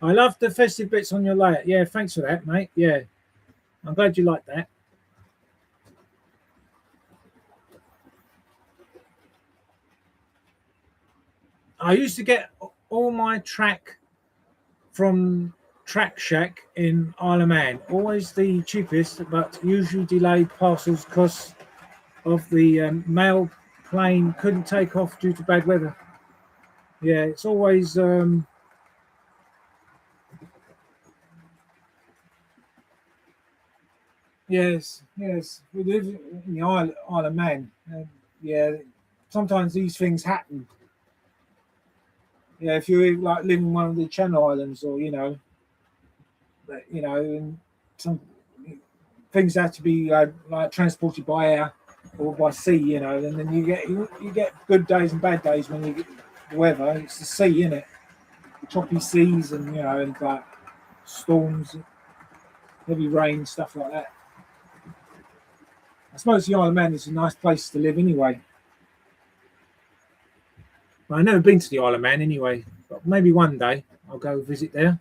I love the festive bits on your layout. Yeah, thanks for that, mate. Yeah, I'm glad you like that. I used to get all my track from Track Shack in Isle of Man. Always the cheapest, but usually delayed parcels because of the mail plane couldn't take off due to bad weather. Yeah, it's always yes. We live in the Isle of Man. Yeah, sometimes these things happen. Yeah, if you like live in one of the Channel Islands, or and some things have to be like transported by air or by sea, and then you get good days and bad days when you get the weather. It's the sea, isn't it? The choppy seas, and and like storms, heavy rain, stuff like that. I suppose the Isle of Man is a nice place to live anyway. Well, I've never been to the Isle of Man anyway, but maybe one day I'll go visit there.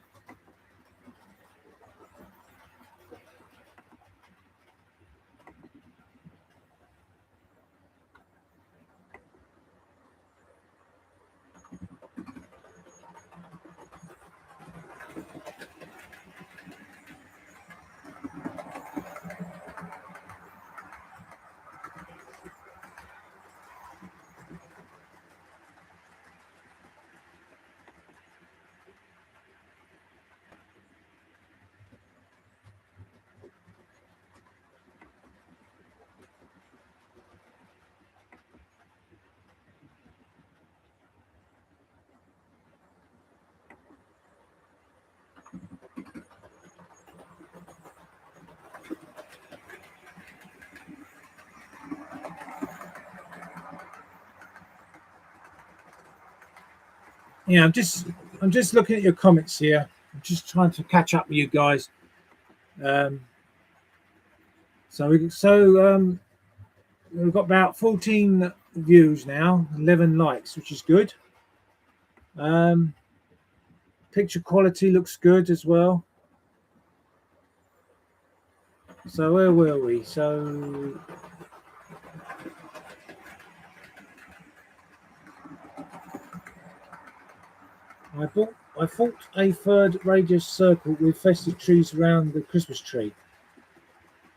Yeah, I'm just looking at your comments here. I'm just trying to catch up with you guys. We've got about 14 views now, 11 likes, which is good. Picture quality looks good as well. So where were we? So I thought a third radius circle with festive trees around the Christmas tree.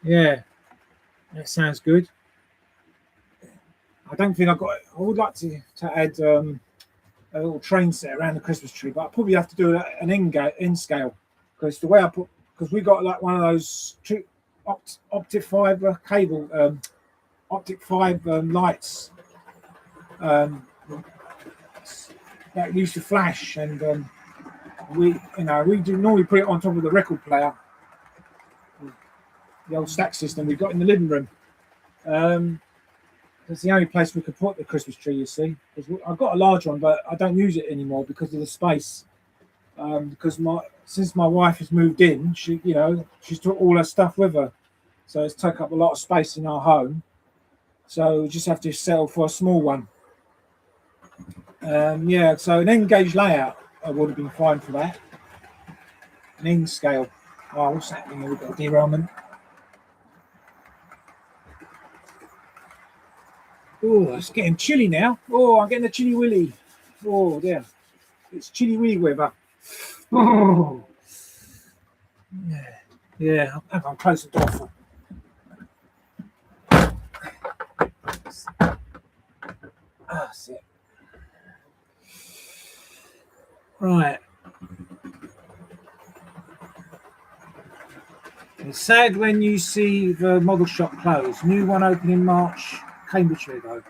Yeah, that sounds good. I don't think I got. I would like to add a little train set around the Christmas tree, but I probably have to do an in scale because the way I put because we got like one of those optic fiber cable optic fiber lights that used to flash, and we do normally put it on top of the record player, the old stack system we've got in the living room. That's the only place we could put the Christmas tree, you see. Because I've got a large one, but I don't use it anymore because of the space. Because since my wife has moved in, she's took all her stuff with her, so it's taken up a lot of space in our home. So we just have to settle for a small one. Yeah, so an N-gauge layout would have been fine for that. An N scale. Oh, what's happening here? We've got a derailment. Oh, it's getting chilly now. Oh, I'm getting a chilly willy. Oh, there. It's chilly willy weather. Oh. Yeah, I'm close the door for. That's it. Right. It's sad when you see the model shop close. New one open in March, Cambridgeshire though.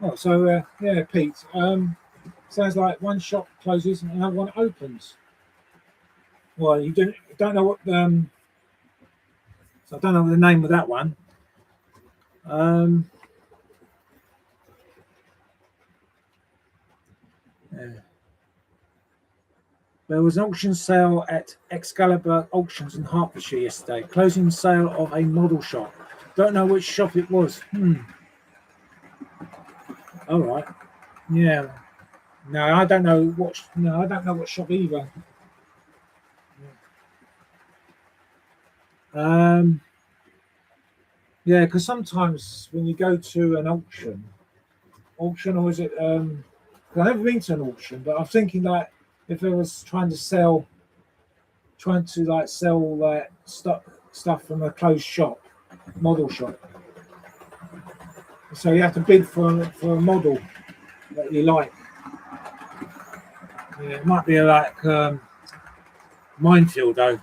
Oh, so yeah, Pete. Sounds like one shop closes and another one opens. Well, you don't know what so I don't know the name of that one. Yeah. There was an auction sale at Excalibur Auctions in Hertfordshire yesterday. Closing sale of a model shop. Don't know which shop it was. All right. Yeah. No, I don't know what. No, I don't know what shop either. Yeah, because sometimes when you go to an auction, or is it? I've never been to an auction, but I'm thinking like if it was trying to sell like stuff from a closed shop, model shop. So you have to bid for a model that you like. Yeah, it might be like minefield though.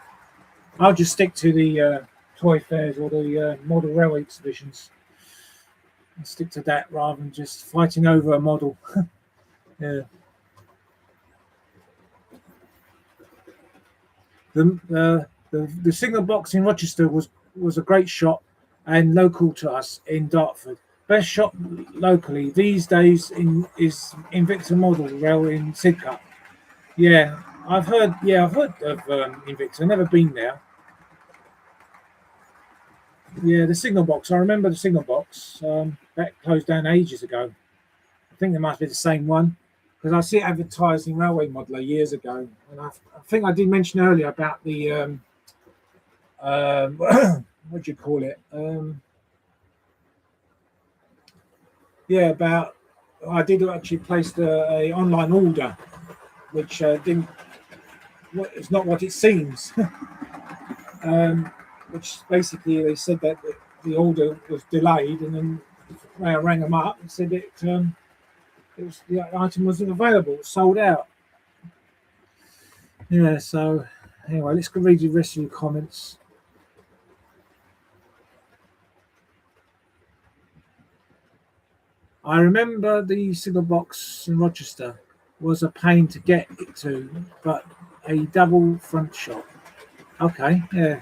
I'll just stick to the toy fairs or the model railway exhibitions. I'll stick to that rather than just fighting over a model. Yeah. The signal box in Rochester was a great shop and local to us in Dartford. Best shop locally these days is Invicta Model Rail in Sidcup. Yeah, I've heard. Yeah, I've heard of Invicta. Never been there. Yeah, the signal box. I remember the signal box. That closed down ages ago. I think it must be the same one because I see it advertised in Railway Modeler years ago, and I think I did mention earlier about the what do you call it? Yeah, about I did actually place a online order, which didn't. It's not what it seems. Which basically they said that the order was delayed, and then I rang them up and said the item wasn't available, it was sold out. Yeah, so anyway, let's go read the rest of your comments. I remember the signal box in Rochester was a pain to get it to, but a double front shop. Okay, yeah.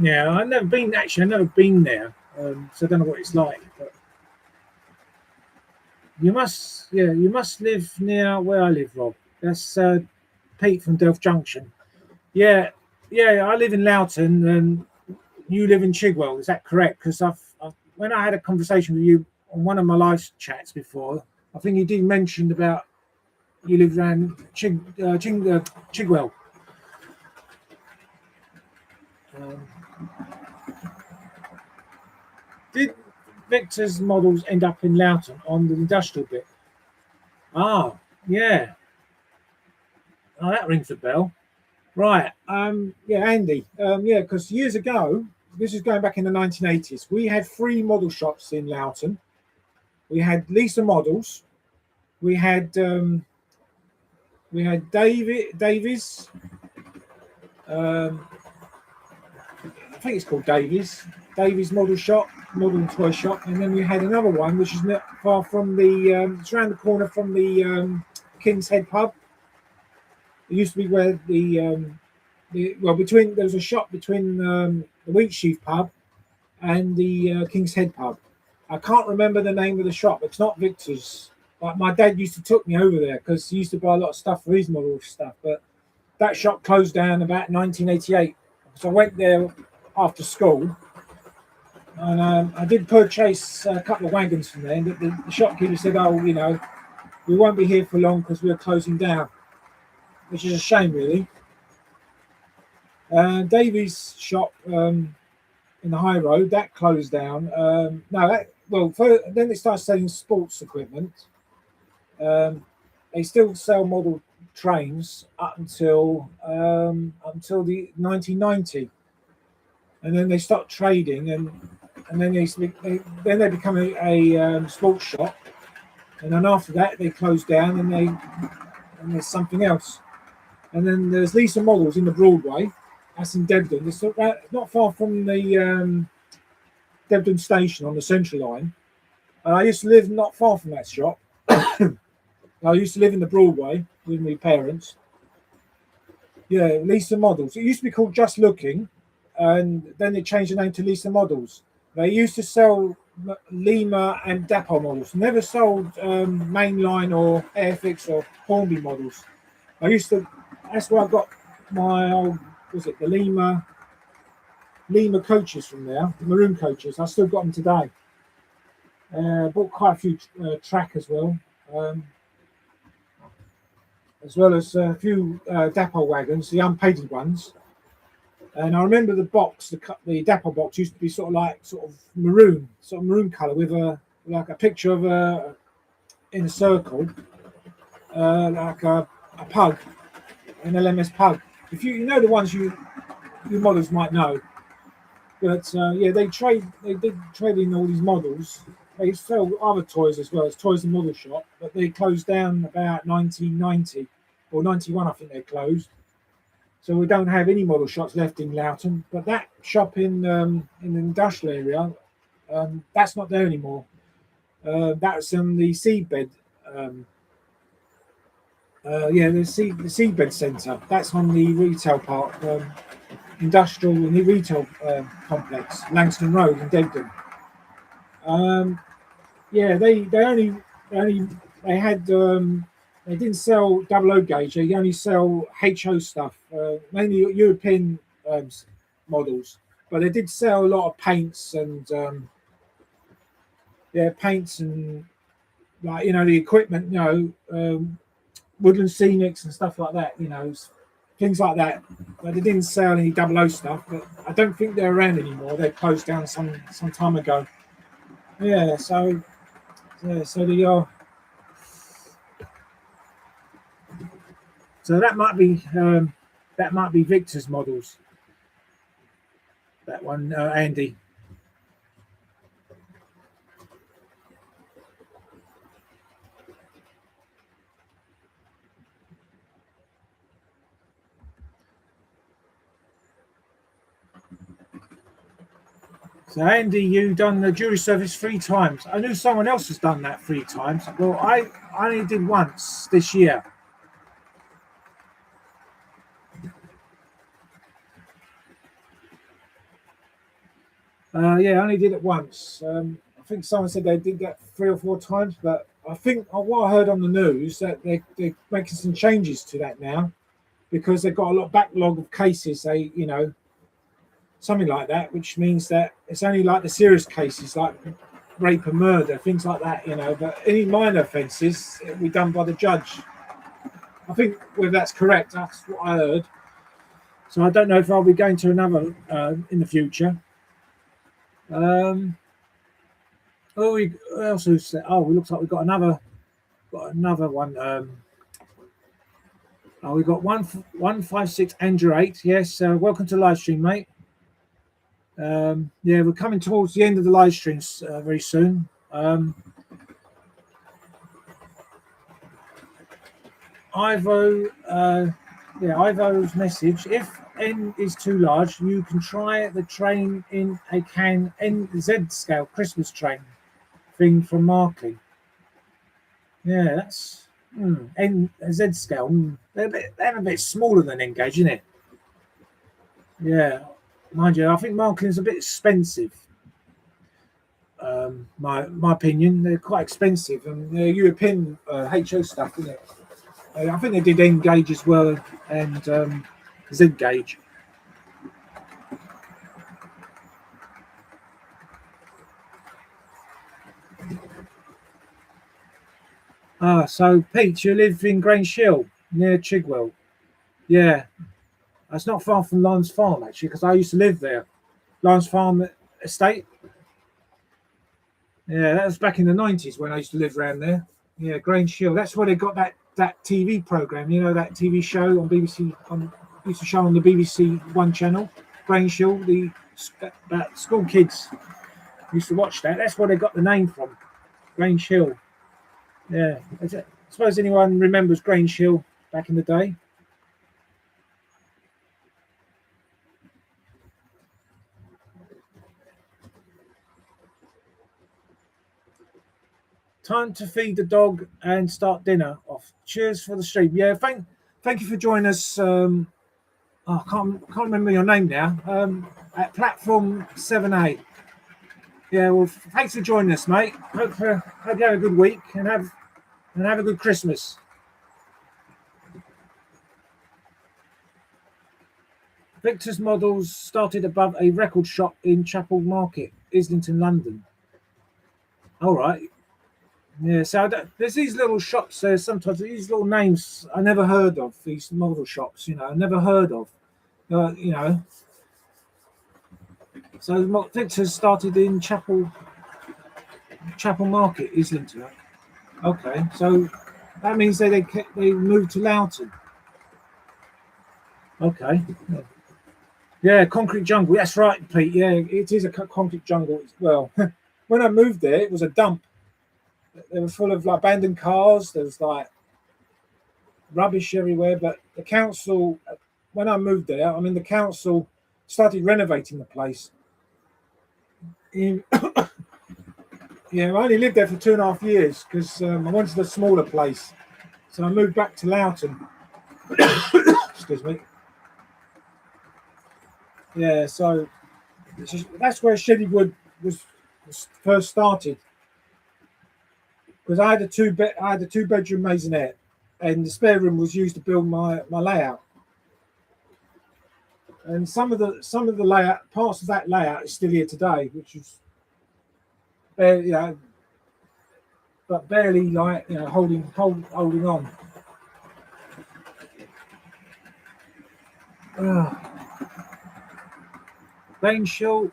Yeah, I've never been there, so I don't know what it's like. But you must live near where I live, Rob. That's Pete from Delft Junction. Yeah, I live in Loughton, and you live in Chigwell. Is that correct? Because when I had a conversation with you on one of my live chats before, I think you did mention about you live around Chigwell. Did Victor's models end up in Loughton on the industrial bit? Ah, yeah. Oh, that rings a bell. Right. Yeah, Andy. Yeah, because years ago, this is going back in the 1980s, we had 3 model shops in Loughton. We had Lisa Models. We had Davies. I think it's called Davies Model Shop, Model Toy Shop, and then we had another one which is not far from the. It's around the corner from the King's Head pub. It used to be where between there was a shop between the Wheatsheaf pub and the King's Head pub. I can't remember the name of the shop. It's not Victor's. But my dad used to took me over there because he used to buy a lot of stuff for his model stuff. But that shop closed down about 1988. So I went there after school, and I did purchase a couple of wagons from there. And the shopkeeper said, "Oh, you know, we won't be here for long because we're closing down," which is a shame, really. Davies' shop in the High Road that closed down. Then they started selling sports equipment. They still sell model trains up until the 1990, and then they stopped trading, and then they become a sports shop, and then after that they closed down, and there's something else, and then there's Lisa Models in the Broadway. That's in Debden. It's not far from the Debden station on the Central Line. I used to live not far from that shop. I used to live in the Broadway with my parents. Yeah, Lisa Models. It used to be called Just Looking, and then they changed the name to Lisa Models. They used to sell Lima and Dapper models. Never sold mainline or Airfix or Hornby models. That's where I got my old, the Lima coaches from there, the maroon coaches. I still got them today. Bought quite a few track as well. As well as a few Dapper wagons, the unpainted ones. And I remember the box, the Dapper box used to be sort of maroon colour with a picture of in a circle, like a pug, an LMS pug. If you know the ones your models might know. But yeah, they did trade in all these models. They sell other toys as well. It's Toys and Model Shop, but they closed down about 1990 or 91, I think they closed. So we don't have any model shops left in Loughton. But that shop in the industrial area, that's not there anymore. That's in the seedbed. The seedbed centre. That's on the retail park, industrial and the retail complex, Langston Road in Debden. Yeah, they didn't sell 00 gauge. They only sell HO stuff, mainly European models. But they did sell a lot of paints and like the equipment, Woodland Scenics and stuff like that. Things like that. But they didn't sell any 00 stuff. But I don't think they're around anymore. They closed down some time ago. Yeah, so they are. So that might be Victor's models. That one, Andy. So Andy, you've done the jury service 3 times. I knew someone else has done that 3 times. Well, I only did once this year. Yeah, I only did it once. I think someone said they did that 3 or 4 times, but I think what I heard on the news that they're making some changes to that now because they've got a lot of backlog of cases. Something like that, which means that it's only like the serious cases like rape and murder, things like that, but any minor offences it will be done by the judge. I think whether that's correct, that's what I heard. So I don't know if I'll be going to another in the future. Oh, we also said, oh, it looks like we've got another one. Oh, we got 156 Andrew 8. Yes, welcome to the live stream, mate. Yeah, we're coming towards the end of the live streams very soon. Ivo's message. If N is too large, you can try the train in a can NZ scale Christmas train thing from Markley. Yeah, that's NZ scale. They're a bit smaller than Engage, isn't it? Yeah, mind you, I think Markley's a bit expensive. My opinion, they're quite expensive, and they're European HO stuff, isn't it? I think they did Engage as well, and Z-Gauge. Ah, so Pete, you live in Grange Hill near Chigwell. Yeah, that's not far from Lyons Farm actually, because I used to live there. Lyons Farm estate. Yeah, that was back in the 90s when I used to live around there. Yeah, Grange Hill. That's where they got that TV program. You know, that TV show on BBC. Used to show on the BBC One channel. Grange Hill. That school kids used to watch that. That's where they got the name from. Grange Hill. Yeah. I suppose anyone remembers Grange Hill back in the day. Time to feed the dog and start dinner off. Cheers for the stream. Yeah, thank you for joining us. I can't remember your name now. At platform 7A. Yeah, well, thanks for joining us, mate. Hope you have a good week and have a good Christmas. Victor's Models started above a record shop in Chapel Market, Islington, London. All right. Yeah, so there's these little shops there. Sometimes these little names I never heard of. These model shops, I never heard of. So Victor's started in Chapel Market, Islington. Okay, so that means they moved to Loughton. Okay. Yeah, concrete jungle. That's right, Pete. Yeah, it is a concrete jungle as well. When I moved there, it was a dump. They were full of abandoned cars. There was rubbish everywhere. But the council, when I moved there, the council started renovating the place. Yeah, I only lived there for 2.5 years because I wanted a smaller place. So I moved back to Loughton. Excuse me. Yeah, so that's where Shedley Wood was first started. Because I had a two-bedroom maisonette, and the spare room was used to build my layout. And some of the layout parts of that layout is still here today, which is but barely holding on. Grange Hill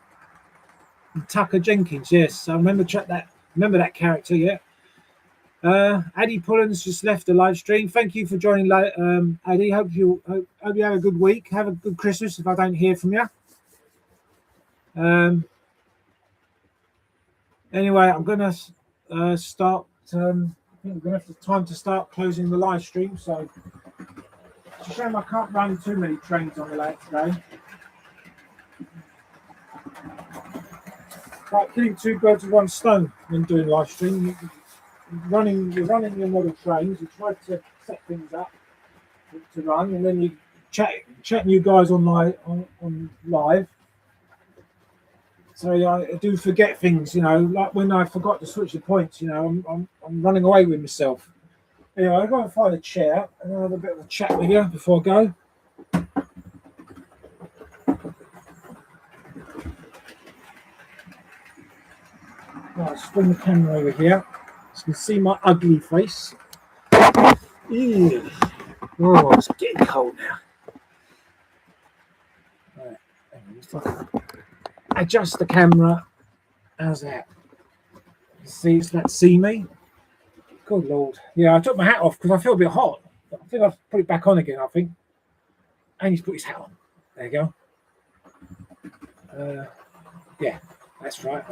and Tucker Jenkins, yes, I remember that character, yeah. Addy Pullens just left the live stream. Thank you for joining, Addy. Hope you have a good week. Have a good Christmas if I don't hear from you. Anyway, I'm gonna start. I think we're gonna have time to start closing the live stream. So it's a shame I can't run too many trains on the late today. Like killing two birds with one stone when doing live stream. You're running your model trains. You try to set things up to run, and then you chatting you guys on live. So I do forget things, like when I forgot to switch the points. I'm running away with myself. Anyway, I'll go and find a chair and I'll have a bit of a chat with you before I go. Right, let's bring the camera over here. So you can see my ugly face. Ew. Oh, it's getting cold now. If I adjust the camera, how's that? See, so that see me. Good Lord. Yeah, I took my hat off because I feel a bit hot. I think I've put it back on again, I think. And he's put his hat on. There you go. Yeah, that's right.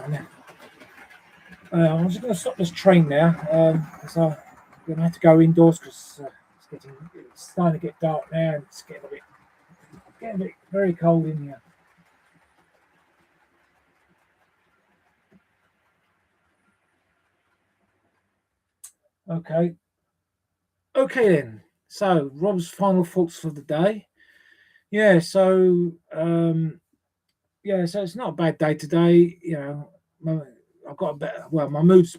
I'm just going to stop this train now because I'm going to have to go indoors because it's starting to get dark now and it's getting a bit very cold in here. Okay then. So Rob's final thoughts for the day. Yeah, so so it's not a bad day today. You know, I've got a better. Well, my mood's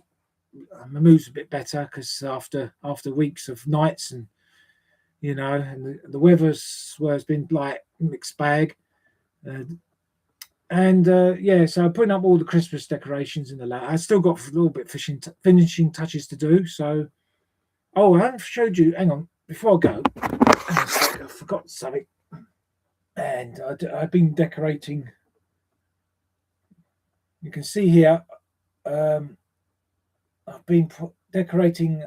a bit better because after weeks of nights and and the weather's has been like mixed bag, so putting up all the Christmas decorations in the lab. I still got a little bit finishing touches to do. So, I haven't showed you. Hang on, before I go, I forgot something, and I've been decorating. You can see here, I've been decorating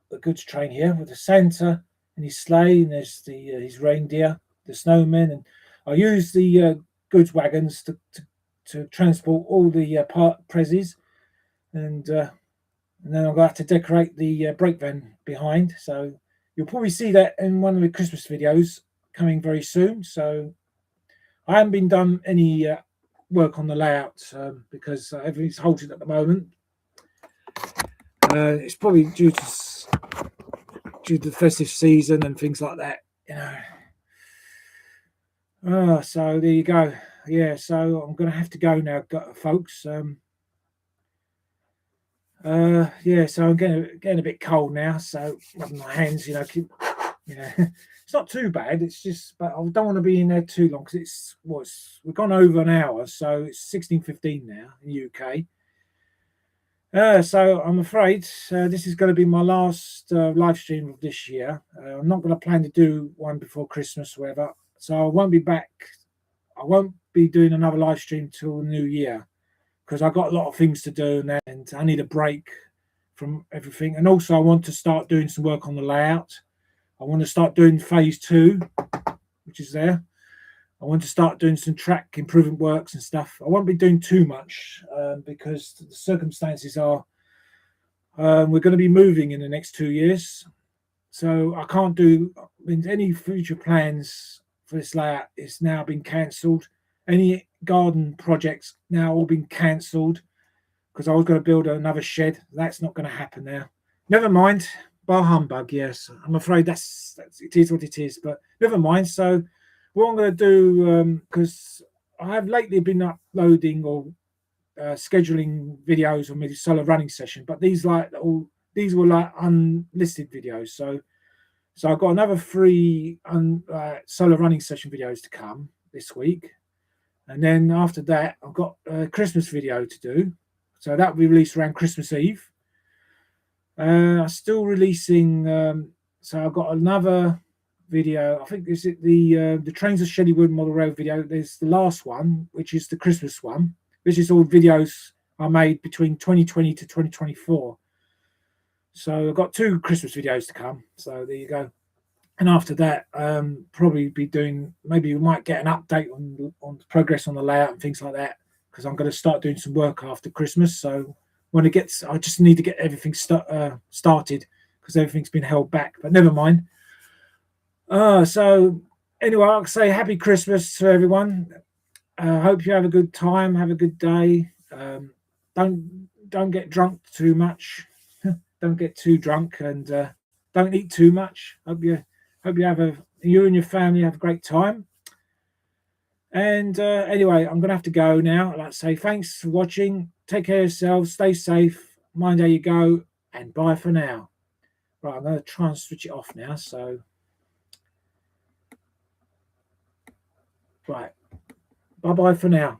the goods train here with the Santa and his sleigh, and there's his reindeer, the snowmen, and I use the goods wagons to transport all the prezzies, and then I'm going to have to decorate the brake van behind. So you'll probably see that in one of the Christmas videos coming very soon. So I haven't been done any work on the layout because everything's halted at the moment. It's probably due to the festive season and things like that, so there you go. Yeah, so I'm going to have to go now, folks. So I'm getting a bit cold now. So my hands, it's not too bad. It's just, but I don't want to be in there too long because we've gone over an hour, so it's 16:15 now in the UK. So I'm afraid this is going to be my last live stream of this year. I'm not going to plan to do one before Christmas or whatever. So I won't be back. I won't be doing another live stream till the new year because I've got a lot of things to do and I need a break from everything. And also I want to start doing some work on the layout. I want to start doing phase 2, which is there. I want to start doing some track improvement works and stuff. I won't be doing too much because the circumstances are we're going to be moving in the next 2 years. So I can't do any future plans for this layout. It's now been cancelled. Any garden projects now all been cancelled because I was going to build another shed. That's not going to happen now. Never mind. Bar humbug, yes. I'm afraid that's it is what it is, but never mind. So what I'm going to do, because I have lately been uploading or scheduling videos on my solo running session, but these were like unlisted videos. So I've got another 3 solo running session videos to come this week, and then after that I've got a Christmas video to do. So that will be released around Christmas Eve. I'm still releasing. So I've got another video. I think this is the Trains of Shedley Model Rail video. There's the last one, which is the Christmas one. This is all videos I made between 2020 to 2024. So I've got 2 Christmas videos to come. So there you go. And after that, probably be doing. Maybe we might get an update on the progress on the layout and things like that because I'm going to start doing some work after Christmas. So when it gets, I just need to get everything started because everything's been held back. But never mind. So anyway, I'll say happy Christmas to everyone. Hope you have a good time, have a good day. Don't get drunk too much. Don't get too drunk, and don't eat too much. Hope you and your family have a great time. And anyway, I'm gonna have to go now. I'd like to say thanks for watching. Take care of yourselves. Stay safe. Mind how you go, and bye for now. Right, I'm gonna try and switch it off now. So right. Bye-bye for now.